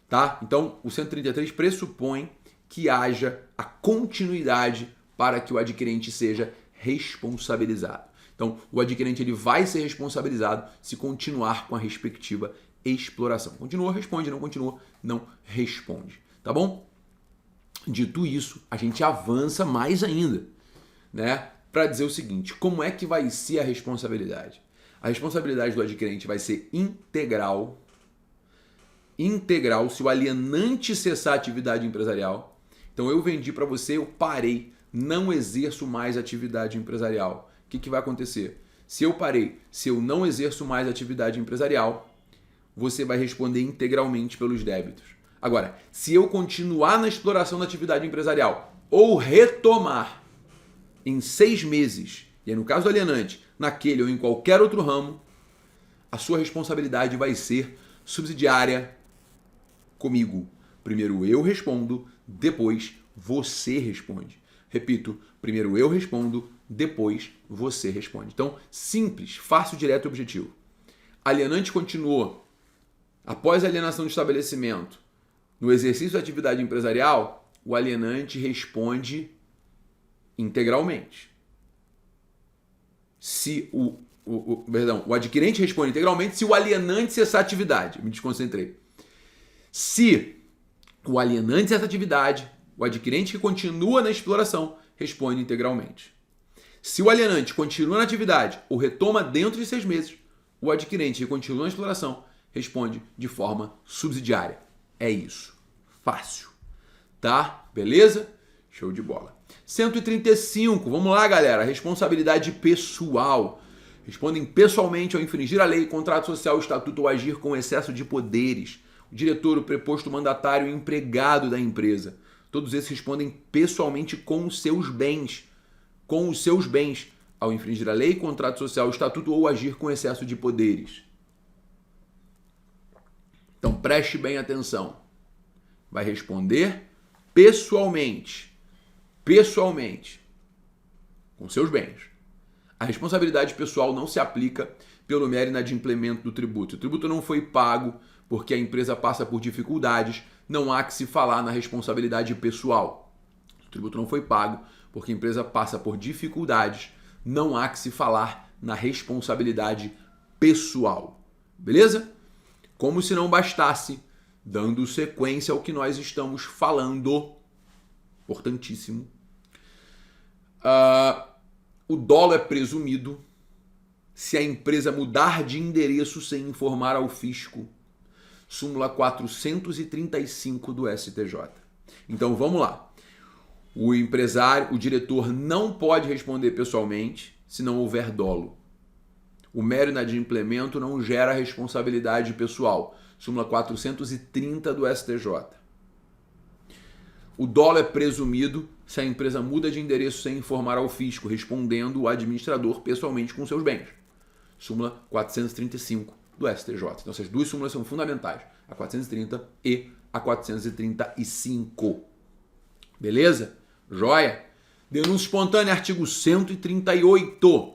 Tá? Então, o 133 pressupõe que haja a continuidade para que o adquirente seja responsabilizado. Então, o adquirente ele vai ser responsabilizado se continuar com a respectiva exploração. Continua, responde, não continua, não responde. Tá bom? Dito isso, a gente avança mais ainda, né? Para dizer o seguinte, como é que vai ser a responsabilidade? A responsabilidade do adquirente vai ser integral se o alienante cessar a atividade empresarial. Então eu vendi para você, eu parei, não exerço mais atividade empresarial. O que vai acontecer? Se eu parei, se eu não exerço mais atividade empresarial, você vai responder integralmente pelos débitos. Agora, se eu continuar na exploração da atividade empresarial ou retomar em 6 meses, e aí no caso do alienante, naquele ou em qualquer outro ramo, a sua responsabilidade vai ser subsidiária comigo. Primeiro eu respondo, depois você responde. Repito, primeiro eu respondo, depois você responde. Então, simples, fácil, direto e objetivo. Alienante continuou após a alienação do estabelecimento. No exercício da atividade empresarial, o alienante responde integralmente. Se o adquirente responde integralmente se o alienante cessar a atividade. Me desconcentrei. Se o alienante cessa a atividade, o adquirente que continua na exploração responde integralmente. Se o alienante continua na atividade ou retoma dentro de 6 meses, o adquirente que continua na exploração responde de forma subsidiária. É isso. Fácil. Tá? Beleza? Show de bola. 135. Vamos lá, galera. Responsabilidade pessoal. Respondem pessoalmente ao infringir a lei, contrato social, estatuto ou agir com excesso de poderes. O diretor, o preposto mandatário e o empregado da empresa. Todos esses respondem pessoalmente com os seus bens. Com os seus bens. Ao infringir a lei, contrato social, estatuto ou agir com excesso de poderes. Então preste bem atenção. Vai responder pessoalmente, com seus bens. A responsabilidade pessoal não se aplica pelo mero inadimplemento do tributo. O tributo não foi pago porque a empresa passa por dificuldades, não há que se falar na responsabilidade pessoal. O tributo não foi pago porque a empresa passa por dificuldades, não há que se falar na responsabilidade pessoal. Beleza? Como se não bastasse, dando sequência ao que nós estamos falando, importantíssimo, o dolo é presumido se a empresa mudar de endereço sem informar ao fisco. Súmula 435 do STJ. Então vamos lá. O empresário, o diretor não pode responder pessoalmente se não houver dolo. O mero inadimplemento não gera responsabilidade pessoal. Súmula 430 do STJ. O dolo é presumido se a empresa muda de endereço sem informar ao fisco, respondendo o administrador pessoalmente com seus bens. Súmula 435 do STJ. Então essas duas súmulas são fundamentais, a 430 e a 435. Beleza? Joia? Denúncia espontânea, artigo 138.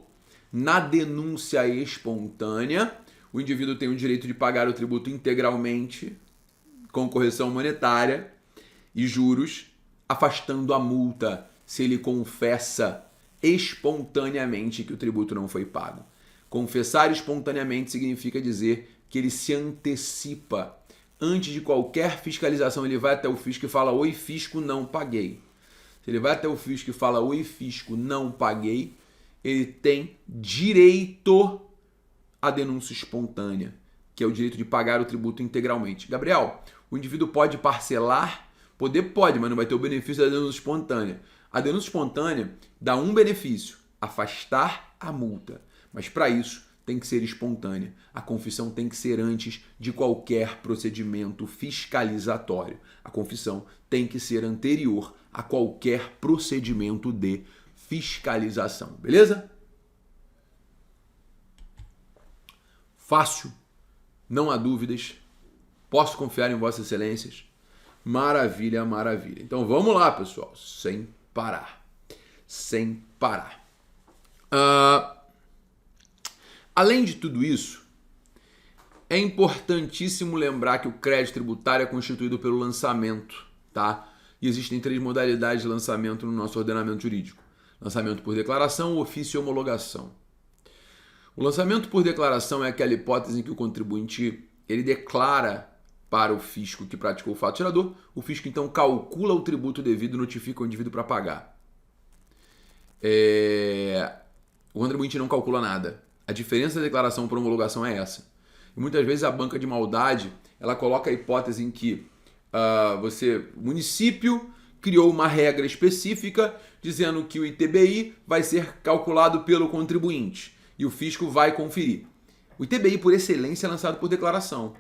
Na denúncia espontânea, o indivíduo tem o direito de pagar o tributo integralmente, com correção monetária e juros, afastando a multa se ele confessa espontaneamente que o tributo não foi pago. Confessar espontaneamente significa dizer que ele se antecipa. Antes de qualquer fiscalização, ele vai até o fisco e fala: oi, fisco, não paguei. Se ele vai até o fisco e fala: oi, fisco, não paguei, ele tem direito à denúncia espontânea, que é o direito de pagar o tributo integralmente. Gabriel, o indivíduo pode parcelar? Pode, mas não vai ter o benefício da denúncia espontânea. A denúncia espontânea dá um benefício: afastar a multa. Mas para isso tem que ser espontânea. A confissão tem que ser antes de qualquer procedimento fiscalizatório. A confissão tem que ser anterior a qualquer procedimento de fiscalização. Beleza? Fácil. Não há dúvidas. Posso confiar em Vossas Excelências? Maravilha, maravilha. Então vamos lá, pessoal. Sem parar. Sem parar. Além de tudo isso, é importantíssimo lembrar que o crédito tributário é constituído pelo lançamento, tá? E existem 3 modalidades de lançamento no nosso ordenamento jurídico: lançamento por declaração, ofício e homologação. O lançamento por declaração é aquela hipótese em que o contribuinte ele declara para o fisco que praticou o fato gerador, o fisco então calcula o tributo devido e notifica o indivíduo para pagar. O contribuinte não calcula nada. A diferença da declaração para homologação é essa. E muitas vezes a banca de maldade ela coloca a hipótese em que o município criou uma regra específica dizendo que o ITBI vai ser calculado pelo contribuinte e o fisco vai conferir. O ITBI, por excelência, é lançado por declaração.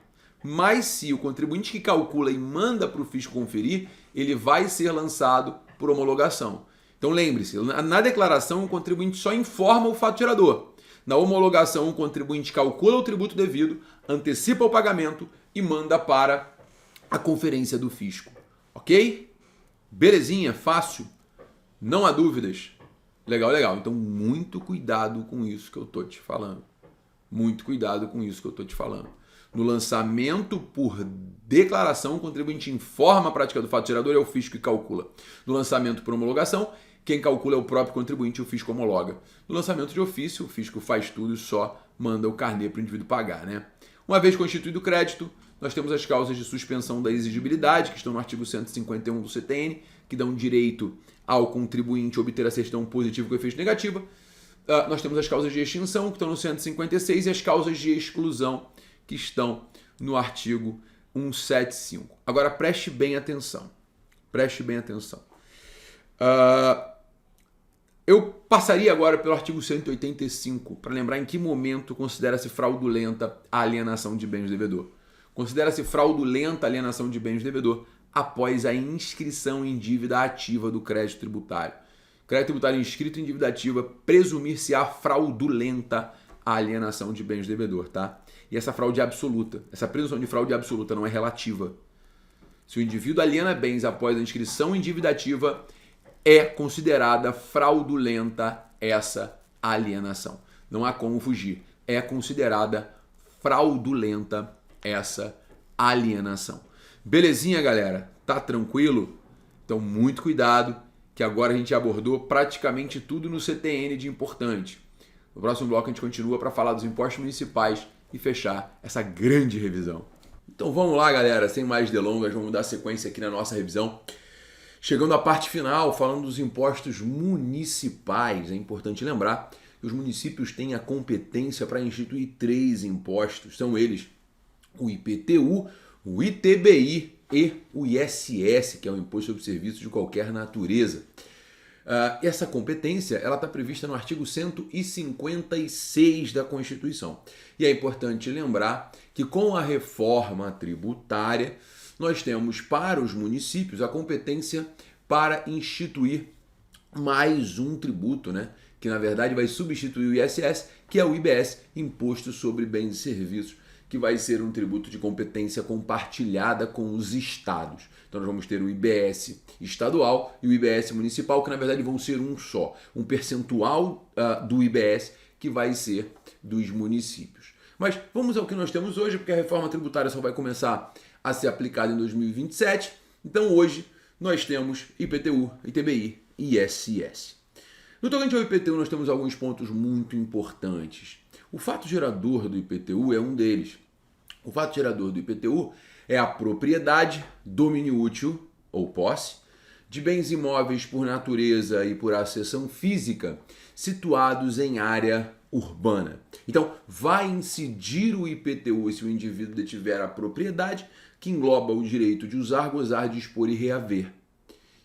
Mas se o contribuinte que calcula e manda para o fisco conferir, ele vai ser lançado por homologação. Então lembre-se, na declaração o contribuinte só informa o fato gerador. Na homologação, o contribuinte calcula o tributo devido, antecipa o pagamento e manda para a conferência do fisco. Ok? Belezinha? Fácil? Não há dúvidas? Legal, legal. Então, muito cuidado com isso que eu estou te falando. Muito cuidado com isso que eu estou te falando. No lançamento por declaração, o contribuinte informa a prática do fato gerador e é o fisco que calcula. No lançamento por homologação, quem calcula é o próprio contribuinte e o fisco homologa. No lançamento de ofício, o fisco faz tudo e só manda o carnê para o indivíduo pagar, né? Uma vez constituído o crédito, nós temos as causas de suspensão da exigibilidade, que estão no artigo 151 do CTN, que dão direito ao contribuinte obter a certidão positiva com efeito negativo. Nós temos as causas de extinção, que estão no 156, e as causas de exclusão, que estão no artigo 175. Agora, preste bem atenção. Preste bem atenção. Eu passaria agora pelo artigo 185 para lembrar em que momento considera-se fraudulenta a alienação de bens do devedor. Considera-se fraudulenta a alienação de bens do devedor após a inscrição em dívida ativa do crédito tributário. Crédito tributário inscrito em dívida ativa, presumir-se-á fraudulenta a alienação de bens do devedor, tá? E essa fraude é absoluta. Essa presunção de fraude é absoluta, não é relativa. Se o indivíduo aliena bens após a inscrição em dívida ativa, é considerada fraudulenta essa alienação. Não há como fugir. É considerada fraudulenta essa alienação. Belezinha, galera? Tá tranquilo? Então, muito cuidado, que agora a gente abordou praticamente tudo no CTN de importante. No próximo bloco a gente continua para falar dos impostos municipais e fechar essa grande revisão. Então vamos lá, galera, sem mais delongas, vamos dar sequência aqui na nossa revisão. Chegando à parte final, falando dos impostos municipais, é importante lembrar que os municípios têm a competência para instituir 3 impostos. São eles o IPTU, o ITBI e o ISS, que é o Imposto sobre Serviços de Qualquer Natureza. Essa competência está prevista no artigo 156 da Constituição. E é importante lembrar que com a reforma tributária, nós temos para os municípios a competência para instituir mais um tributo, né? Que na verdade vai substituir o ISS, que é o IBS, Imposto sobre Bens e Serviços, que vai ser um tributo de competência compartilhada com os estados. Então nós vamos ter o IBS estadual e o IBS municipal, que na verdade vão ser um só, um percentual do IBS que vai ser dos municípios. Mas vamos ao que nós temos hoje, porque a reforma tributária só vai começar a ser aplicada em 2027. Então hoje nós temos IPTU, ITBI e ISS. No tocante ao IPTU, nós temos alguns pontos muito importantes. O fato gerador do IPTU é um deles. O fato gerador do IPTU é a propriedade, domínio útil ou posse de bens imóveis por natureza e por acessão física situados em área urbana. Então, vai incidir o IPTU se o indivíduo detiver a propriedade que engloba o direito de usar, gozar, dispor e reaver.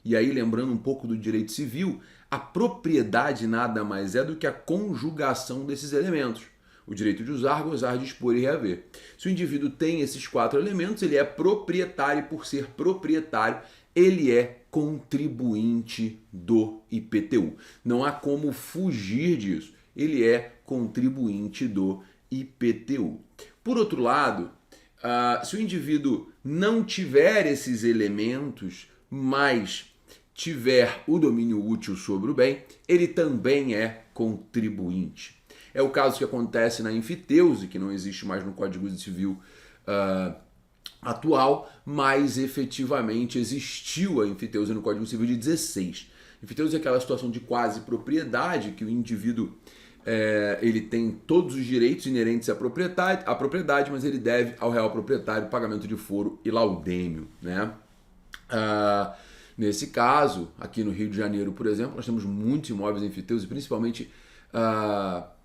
E aí, lembrando um pouco do direito civil, a propriedade nada mais é do que a conjugação desses elementos. O direito de usar, gozar, dispor e reaver. Se o indivíduo tem esses 4 elementos, ele é proprietário e por ser proprietário, ele é contribuinte do IPTU. Não há como fugir disso. Ele é contribuinte do IPTU. Por outro lado, se o indivíduo não tiver esses elementos, mas tiver o domínio útil sobre o bem, ele também é contribuinte. É o caso que acontece na enfiteuse, que não existe mais no Código Civil atual, mas efetivamente existiu a enfiteuse no Código Civil de 16. Enfiteuse é aquela situação de quase propriedade, que o indivíduo ele tem todos os direitos inerentes à propriedade, mas ele deve ao real proprietário pagamento de foro e laudêmio, né? Nesse caso, aqui no Rio de Janeiro, por exemplo, nós temos muitos imóveis em enfiteuse, principalmente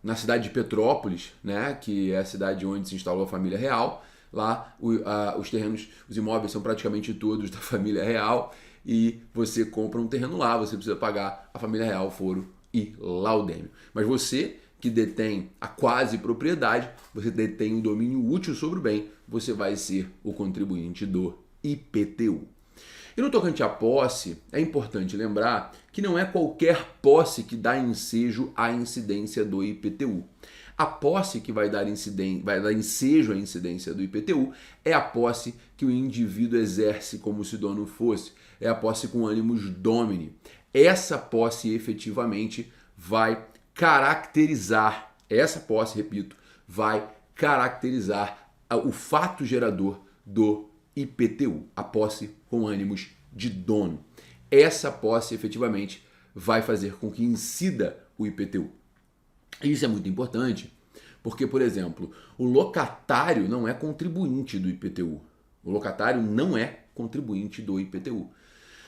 na cidade de Petrópolis, né, que é a cidade onde se instalou a família real. Lá os terrenos, os imóveis são praticamente todos da família real e você compra um terreno lá, você precisa pagar a família real, foro e laudêmio. Mas você que detém a quase propriedade, você detém o domínio útil sobre o bem, você vai ser o contribuinte do IPTU. E no tocante à posse, é importante lembrar que não é qualquer posse que dá ensejo à incidência do IPTU. A posse que vai dar ensejo à incidência do IPTU é a posse que o indivíduo exerce como se dono fosse. É a posse com animus domini. Essa posse efetivamente vai caracterizar, essa posse, repito, vai caracterizar o fato gerador do IPTU, a posse com ânimos de dono. Essa posse efetivamente vai fazer com que incida o IPTU. Isso é muito importante porque, por exemplo, o locatário não é contribuinte do IPTU. O locatário não é contribuinte do IPTU.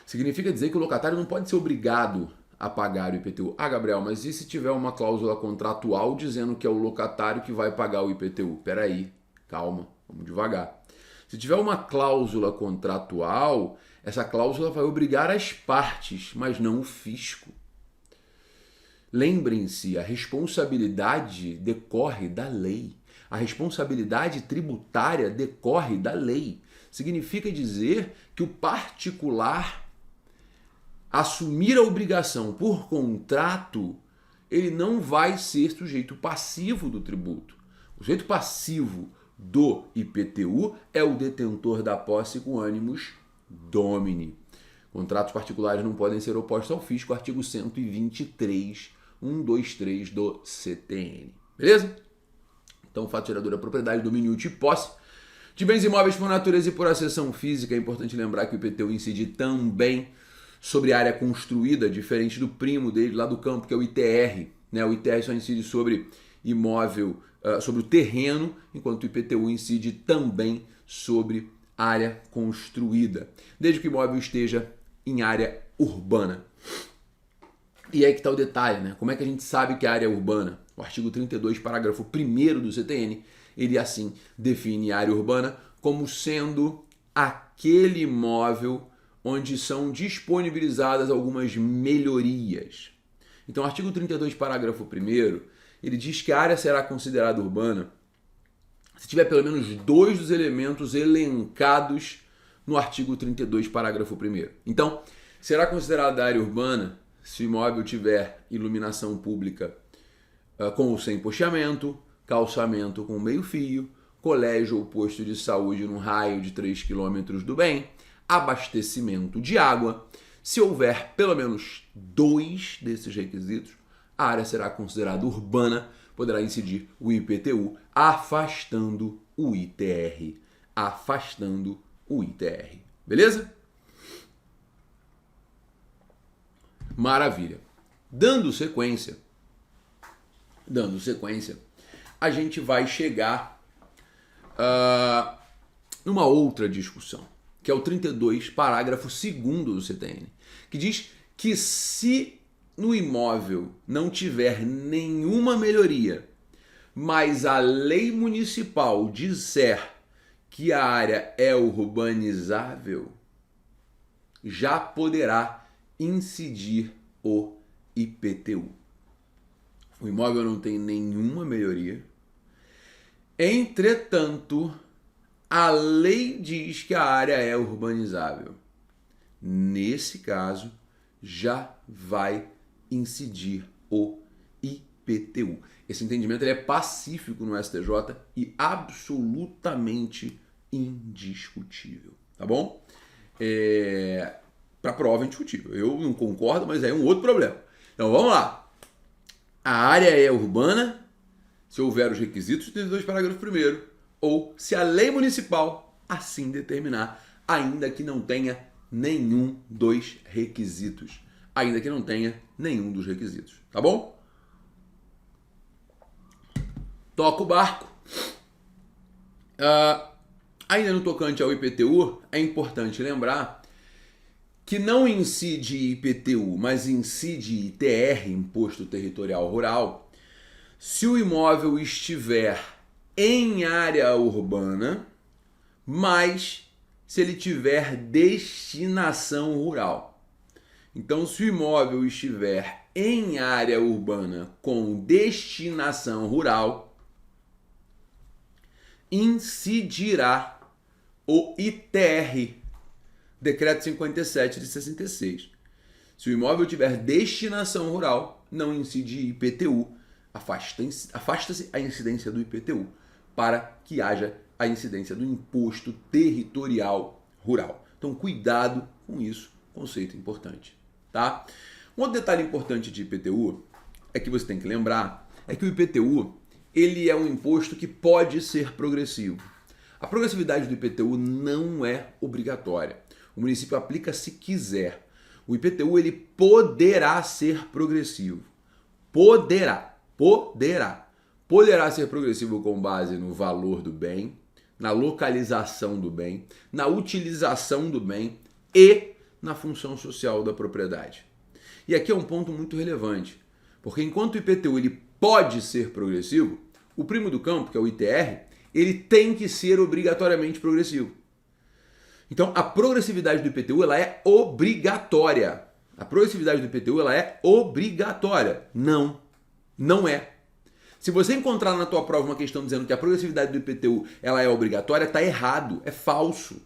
Significa dizer que o locatário não pode ser obrigado a pagar o IPTU. Ah, Gabriel, mas e se tiver uma cláusula contratual dizendo que é o locatário que vai pagar o IPTU? Peraí, calma, vamos devagar. Se tiver uma cláusula contratual, essa cláusula vai obrigar as partes, mas não o fisco. Lembrem-se, a responsabilidade decorre da lei. A responsabilidade tributária decorre da lei. Significa dizer que o particular assumir a obrigação por contrato, ele não vai ser sujeito passivo do tributo. O sujeito passivo do IPTU é o detentor da posse com ânimos domini. Contratos particulares não podem ser opostos ao fisco, artigo 123, 123 do CTN. Beleza? Então, fato gerador é propriedade, domínio útil e posse de bens imóveis por natureza e por acessão física. É importante lembrar que o IPTU incide também sobre área construída, diferente do primo dele lá do campo, que é o ITR. Né? O ITR só incide sobre imóvel, sobre o terreno, enquanto o IPTU incide também sobre área construída, desde que o imóvel esteja em área urbana. E aí que está o detalhe, né? Como é que a gente sabe que a área é urbana? O artigo 32, parágrafo 1º do CTN, ele assim define a área urbana como sendo aquele imóvel onde são disponibilizadas algumas melhorias. Então, o artigo 32, parágrafo 1º, ele diz que a área será considerada urbana se tiver pelo menos 2 dos elementos elencados no artigo 32, parágrafo 1º. Então, será considerada área urbana se o imóvel tiver iluminação pública com ou sem posteamento, calçamento com meio-fio, colégio ou posto de saúde num raio de 3 km do bem, abastecimento de água. Se houver pelo menos 2 desses requisitos, a área será considerada urbana, poderá incidir o IPTU, afastando o ITR. Afastando o ITR. Beleza? Maravilha. Dando sequência, a gente vai chegar numa outra discussão, que é o 32, parágrafo 2º do CTN, que diz que se no imóvel não tiver nenhuma melhoria, mas a lei municipal disser que a área é urbanizável, já poderá incidir o IPTU. O imóvel não tem nenhuma melhoria. Entretanto, a lei diz que a área é urbanizável. Nesse caso, já vai incidir o IPTU. Esse entendimento ele é pacífico no STJ e absolutamente indiscutível, tá bom? Para prova é indiscutível. Eu não concordo, mas é um outro problema. Então vamos lá. A área é urbana se houver os requisitos do 32, parágrafo 1º, ou se a lei municipal assim determinar, ainda que não tenha nenhum dos requisitos. Ainda que não tenha nenhum dos requisitos. Tá bom? Toca o barco. Ainda no tocante ao IPTU, é importante lembrar que não incide IPTU, mas incide ITR, Imposto Territorial Rural, se o imóvel estiver em área urbana, mas se ele tiver destinação rural. Então, se o imóvel estiver em área urbana com destinação rural, incidirá o ITR, Decreto 57 de 66. Se o imóvel tiver destinação rural, não incide IPTU, afasta-se a incidência do IPTU para que haja a incidência do Imposto Territorial Rural. Então, cuidado com isso, conceito importante, tá? Um outro detalhe importante de IPTU é que você tem que lembrar é que o IPTU ele é um imposto que pode ser progressivo. A progressividade do IPTU não é obrigatória. O município aplica se quiser. O IPTU ele poderá ser progressivo. Poderá ser progressivo com base no valor do bem, na localização do bem, na utilização do bem e na função social da propriedade. E aqui é um ponto muito relevante, porque enquanto o IPTU ele pode ser progressivo, o primo do campo, que é o ITR, ele tem que ser obrigatoriamente progressivo. Então, a progressividade do IPTU ela é obrigatória. A progressividade do IPTU ela é obrigatória. Não é. Se você encontrar na tua prova uma questão dizendo que a progressividade do IPTU ela é obrigatória, está errado, é falso.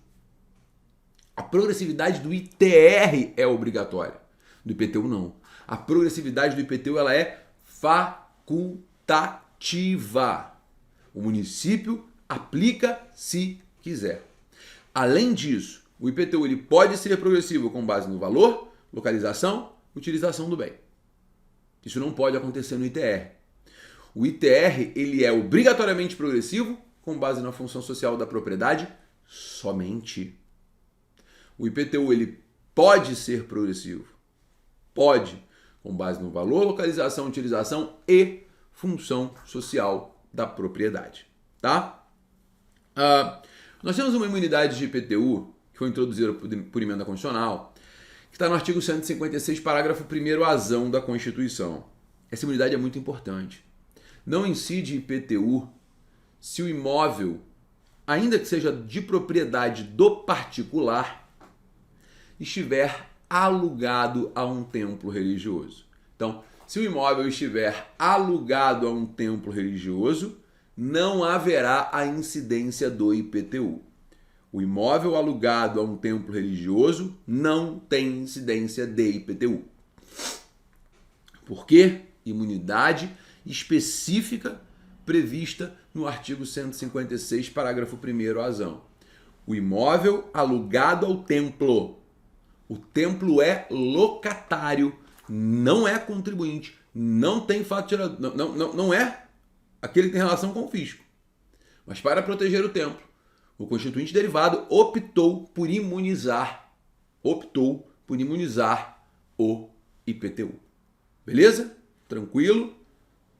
A progressividade do ITR é obrigatória. Do IPTU não. A progressividade do IPTU ela é facultativa. O município aplica se quiser. Além disso, o IPTU ele pode ser progressivo com base no valor, localização, utilização do bem. Isso não pode acontecer no ITR. O ITR ele é obrigatoriamente progressivo com base na função social da propriedade somente. O IPTU ele pode ser progressivo. Pode, com base no valor, localização, utilização e função social da propriedade. Tá? Nós temos uma imunidade de IPTU que foi introduzida por emenda constitucional, que está no artigo 156, parágrafo 1º, azão da Constituição. Essa imunidade é muito importante. Não incide IPTU se o imóvel, ainda que seja de propriedade do particular, estiver alugado a um templo religioso. Então, se o imóvel estiver alugado a um templo religioso, não haverá a incidência do IPTU. O imóvel alugado a um templo religioso não tem incidência de IPTU. Por quê? Imunidade específica prevista no artigo 156, parágrafo 1º, razão. O imóvel alugado ao templo. O templo é locatário, não é contribuinte, não tem fato gerador, não é aquele que tem relação com o fisco. Mas para proteger o templo, o constituinte derivado optou por imunizar o IPTU. Beleza? Tranquilo?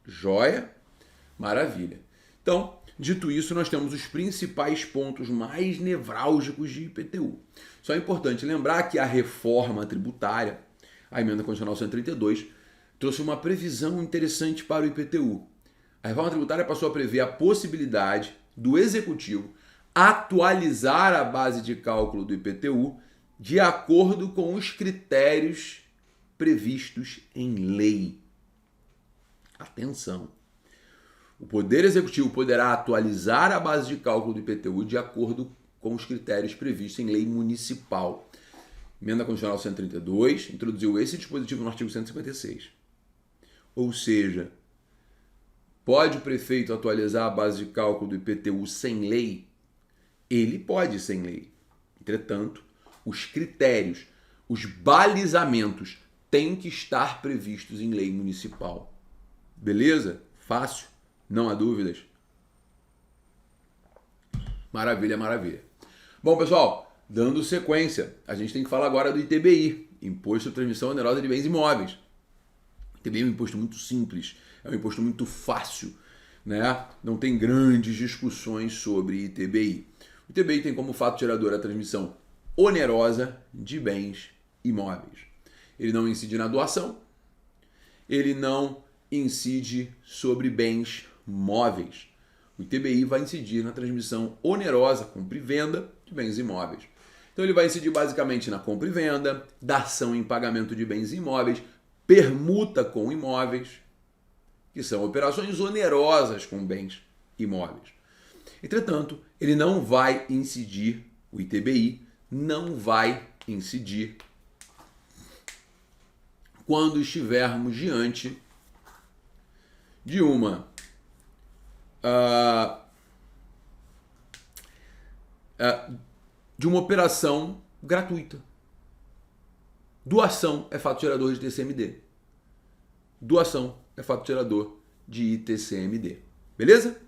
Joia? Maravilha. Então, dito isso, nós temos os principais pontos mais nevrálgicos de IPTU. Só é importante lembrar que a reforma tributária, a emenda constitucional 132, trouxe uma previsão interessante para o IPTU. A reforma tributária passou a prever a possibilidade do Executivo atualizar a base de cálculo do IPTU de acordo com os critérios previstos em lei. Atenção! O Poder Executivo poderá atualizar a base de cálculo do IPTU de acordo com os critérios previstos em lei municipal. Emenda Constitucional 132 introduziu esse dispositivo no artigo 156. Ou seja, pode o prefeito atualizar a base de cálculo do IPTU sem lei? Ele pode sem lei. Entretanto, os critérios, os balizamentos têm que estar previstos em lei municipal. Beleza? Fácil? Não há dúvidas? Maravilha, maravilha. Bom, pessoal, dando sequência, a gente tem que falar agora do ITBI, Imposto de Transmissão Onerosa de Bens Imóveis. O ITBI é um imposto muito simples, é um imposto muito fácil, né? Não tem grandes discussões sobre ITBI. O ITBI tem como fato gerador a transmissão onerosa de bens imóveis. Ele não incide na doação, ele não incide sobre bens móveis. O ITBI vai incidir na transmissão onerosa, compra e venda de bens imóveis. Então ele vai incidir basicamente na compra e venda, dação em pagamento de bens imóveis, permuta com imóveis, que são operações onerosas com bens imóveis. Entretanto, ele não vai incidir, o ITBI não vai incidir quando estivermos diante de uma operação gratuita. Doação é fato gerador de TCMD. Doação é fato gerador de ITCMD. Beleza?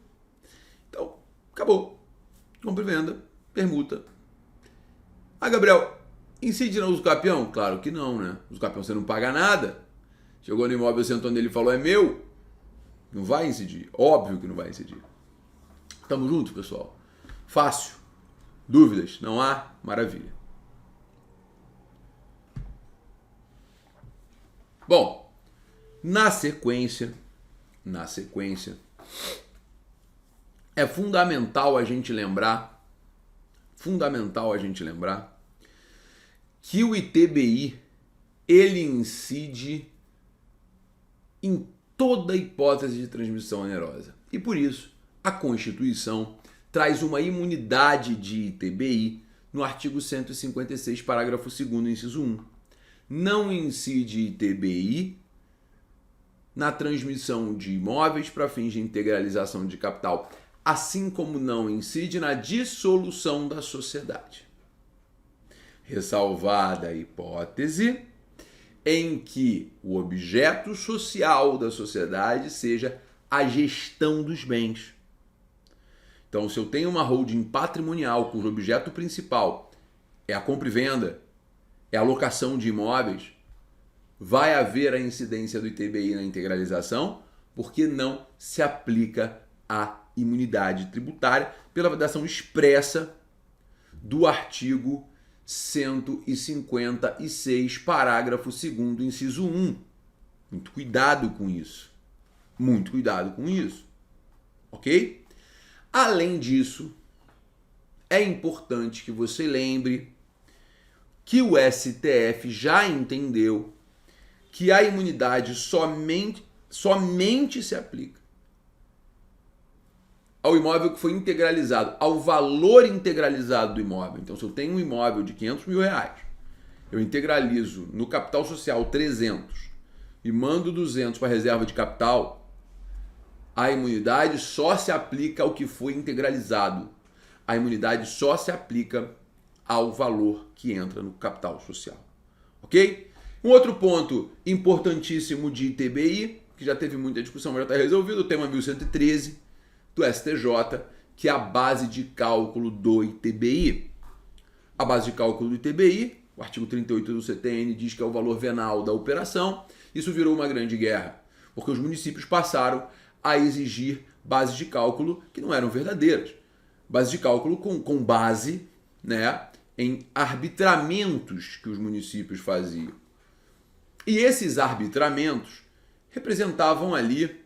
Então, acabou. Compra e venda, permuta. Ah, Gabriel, incide no usucapião? Claro que não, né? Usucapião você não paga nada. Chegou no imóvel, sentou nele e falou, é meu. Não vai incidir. Óbvio que não vai incidir. Tamo juntos, pessoal? Fácil. Dúvidas? Não há? Maravilha. Bom, na sequência, é fundamental a gente lembrar que o ITBI, ele incide em toda hipótese de transmissão onerosa. E por isso, a Constituição traz uma imunidade de ITBI no artigo 156, parágrafo 2º, inciso 1. Não incide ITBI na transmissão de imóveis para fins de integralização de capital, assim como não incide na dissolução da sociedade. Ressalvada a hipótese em que o objeto social da sociedade seja a gestão dos bens. Então, se eu tenho uma holding patrimonial cujo objeto principal é a compra e venda, é a locação de imóveis, vai haver a incidência do ITBI na integralização, porque não se aplica a imunidade tributária pela vedação expressa do artigo 156, parágrafo 2º, inciso 1. Muito cuidado com isso. Muito cuidado com isso. Ok? Além disso, é importante que você lembre que o STF já entendeu que a imunidade somente se aplica ao imóvel que foi integralizado, ao valor integralizado do imóvel. Então, se eu tenho um imóvel de 500 mil reais, eu integralizo no capital social 300 e mando 200 para a reserva de capital, a imunidade só se aplica ao que foi integralizado. A imunidade só se aplica ao valor que entra no capital social. Ok? Um outro ponto importantíssimo de ITBI, que já teve muita discussão, mas já está resolvido, o tema 1113 do STJ, que é a base de cálculo do ITBI. A base de cálculo do ITBI, o artigo 38 do CTN diz que é o valor venal da operação. Isso virou uma grande guerra, porque os municípios passaram a exigir bases de cálculo que não eram verdadeiras. Bases de cálculo com base, né, em arbitramentos que os municípios faziam. E esses arbitramentos representavam ali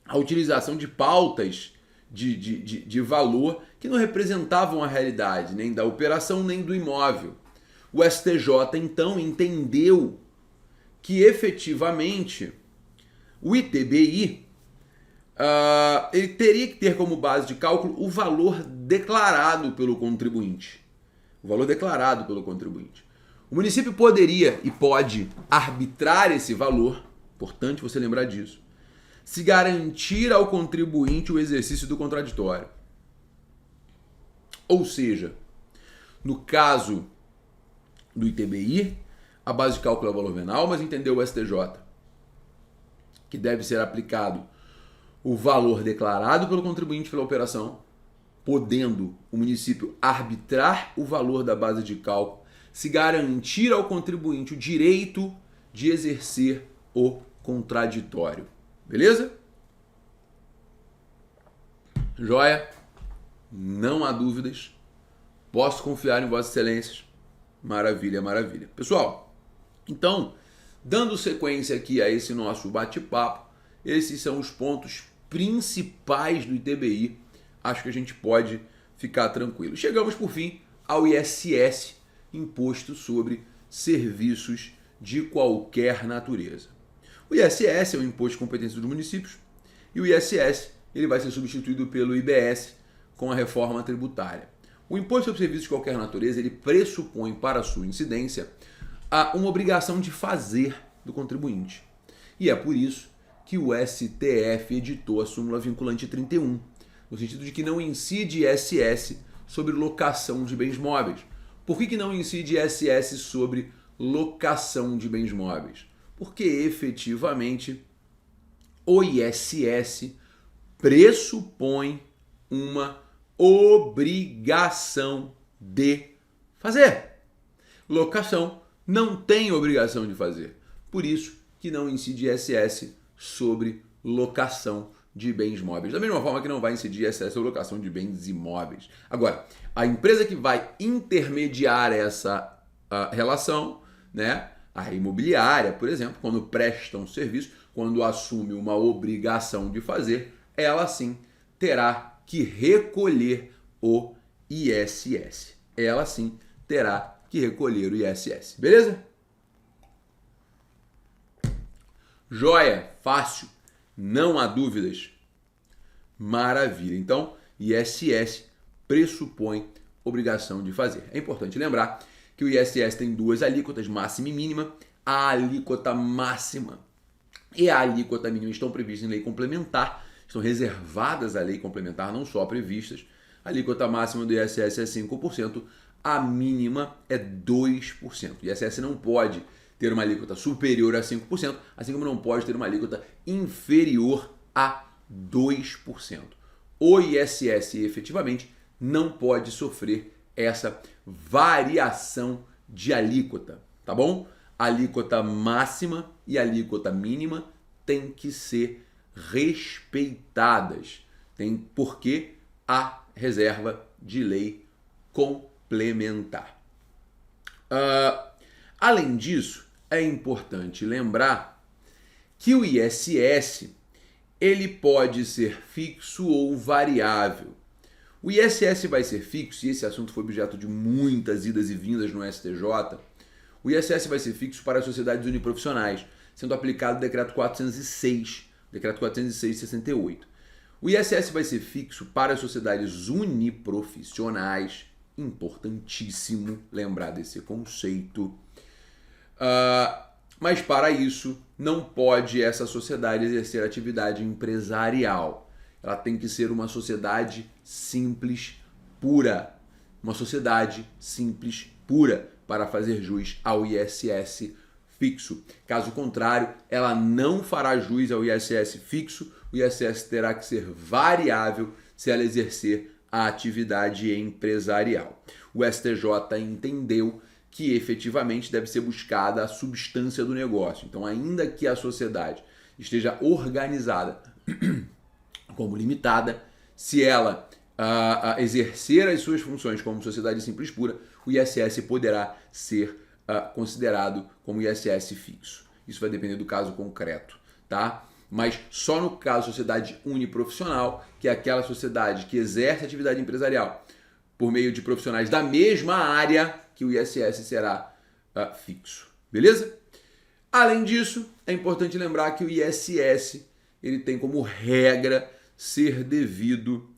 a utilização de pautas de valor que não representavam a realidade, nem da operação, nem do imóvel. O STJ, então, entendeu que, efetivamente, o ITBI ele teria que ter como base de cálculo o valor declarado pelo contribuinte. O valor declarado pelo contribuinte. O município poderia e pode arbitrar esse valor, importante você lembrar disso, se garantir ao contribuinte o exercício do contraditório. Ou seja, no caso do ITBI, a base de cálculo é o valor venal, mas entendeu o STJ que deve ser aplicado o valor declarado pelo contribuinte pela operação, podendo o município arbitrar o valor da base de cálculo, se garantir ao contribuinte o direito de exercer o contraditório. Beleza? Joia? Não há dúvidas. Posso confiar em Vossas Excelências. Maravilha, maravilha. Pessoal, então, dando sequência aqui a esse nosso bate-papo, esses são os pontos principais do ITBI. Acho que a gente pode ficar tranquilo. Chegamos, por fim, ao ISS, Imposto sobre Serviços de Qualquer Natureza. O ISS é o Imposto de Competência dos Municípios e o ISS ele vai ser substituído pelo IBS com a reforma tributária. O Imposto sobre Serviços de Qualquer Natureza ele pressupõe para a sua incidência uma obrigação de fazer do contribuinte. E é por isso que o STF editou a súmula vinculante 31, no sentido de que não incide ISS sobre locação de bens móveis. Por que não incide ISS sobre locação de bens móveis? Porque efetivamente o ISS pressupõe uma obrigação de fazer. Locação não tem obrigação de fazer. Por isso que não incide ISS sobre locação de bens móveis. Da mesma forma que não vai incidir ISS sobre locação de bens imóveis. Agora, a empresa que vai intermediar essa relação, né, a imobiliária, por exemplo, quando presta um serviço, quando assume uma obrigação de fazer, ela sim terá que recolher o ISS. Ela sim terá que recolher o ISS. Beleza? Joia, fácil, não há dúvidas. Maravilha. Então, ISS pressupõe obrigação de fazer. É importante lembrar que o ISS tem duas alíquotas, máxima e mínima. A alíquota máxima e a alíquota mínima estão previstas em lei complementar, estão reservadas à lei complementar, não só previstas. A alíquota máxima do ISS é 5%, a mínima é 2%. O ISS não pode ter uma alíquota superior a 5%, assim como não pode ter uma alíquota inferior a 2%. O ISS efetivamente não pode sofrer essa variação de alíquota, tá bom? A alíquota máxima e a alíquota mínima têm que ser respeitadas. Tem porque há reserva de lei complementar. Além disso, é importante lembrar que o ISS ele pode ser fixo ou variável. O ISS vai ser fixo, e esse assunto foi objeto de muitas idas e vindas no STJ. O ISS vai ser fixo para as sociedades uniprofissionais, sendo aplicado o decreto 406, decreto 406 de 68. O ISS vai ser fixo para as sociedades uniprofissionais, importantíssimo lembrar desse conceito. Mas para isso, não pode essa sociedade exercer atividade empresarial. Ela tem que ser uma sociedade simples, pura. Uma sociedade simples, pura, para fazer jus ao ISS fixo. Caso contrário, ela não fará jus ao ISS fixo. O ISS terá que ser variável se ela exercer a atividade empresarial. O STJ entendeu que efetivamente deve ser buscada a substância do negócio. Então, ainda que a sociedade esteja organizada como limitada, se ela exercer as suas funções como sociedade simples pura, o ISS poderá ser considerado como ISS fixo. Isso vai depender do caso concreto, tá? Mas só no caso sociedade uniprofissional, que é aquela sociedade que exerce atividade empresarial por meio de profissionais da mesma área, que o ISS será fixo. Beleza? Além disso, é importante lembrar que o ISS ele tem como regra ser devido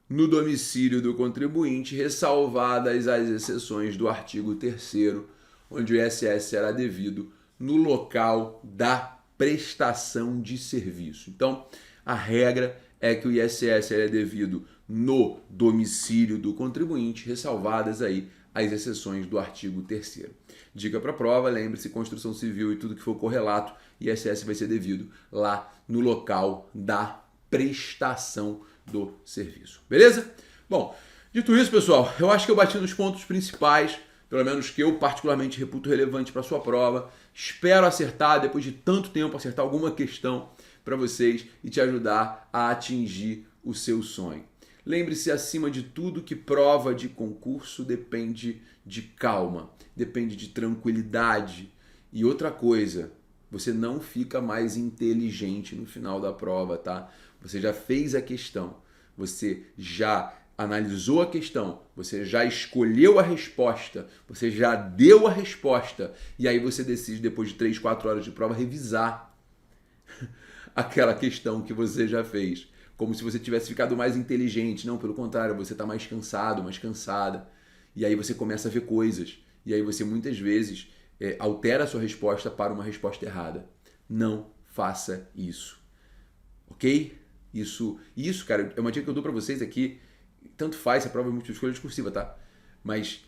no domicílio do contribuinte, ressalvadas as exceções do artigo 3º, onde o ISS será devido no local da prestação de serviço. Então, a regra é que o ISS é devido no domicílio do contribuinte, ressalvadas aí as exceções do artigo 3º. Dica para prova, lembre-se, construção civil e tudo que for correlato, ISS vai ser devido lá no local da prestação do serviço. Beleza? Bom, dito isso, pessoal, eu acho que eu bati nos pontos principais, pelo menos que eu particularmente reputo relevante para a sua prova. Espero acertar, depois de tanto tempo, acertar alguma questão para vocês e te ajudar a atingir o seu sonho. Lembre-se, acima de tudo, que prova de concurso depende de calma, depende de tranquilidade. E outra coisa, você não fica mais inteligente no final da prova, tá? Você já fez a questão, você já analisou a questão, você já escolheu a resposta, você já deu a resposta, e aí você decide, depois de 3, 4 horas de prova, revisar aquela questão que você já fez. Como se você tivesse ficado mais inteligente. Não, pelo contrário, você está mais cansado, mais cansada. E aí você começa a ver coisas. E aí você muitas vezes altera a sua resposta para uma resposta errada. Não faça isso. Ok? Isso, cara, é uma dica que eu dou para vocês aqui. Tanto faz se a prova é múltipla escolha discursiva, tá? Mas,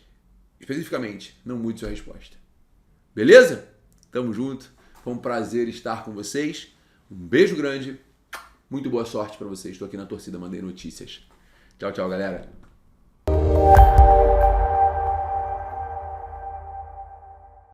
especificamente, não mude sua resposta. Beleza? Tamo junto. Foi um prazer estar com vocês. Um beijo grande. Muito boa sorte para vocês. Estou aqui na torcida, mandei notícias. Tchau, tchau, galera.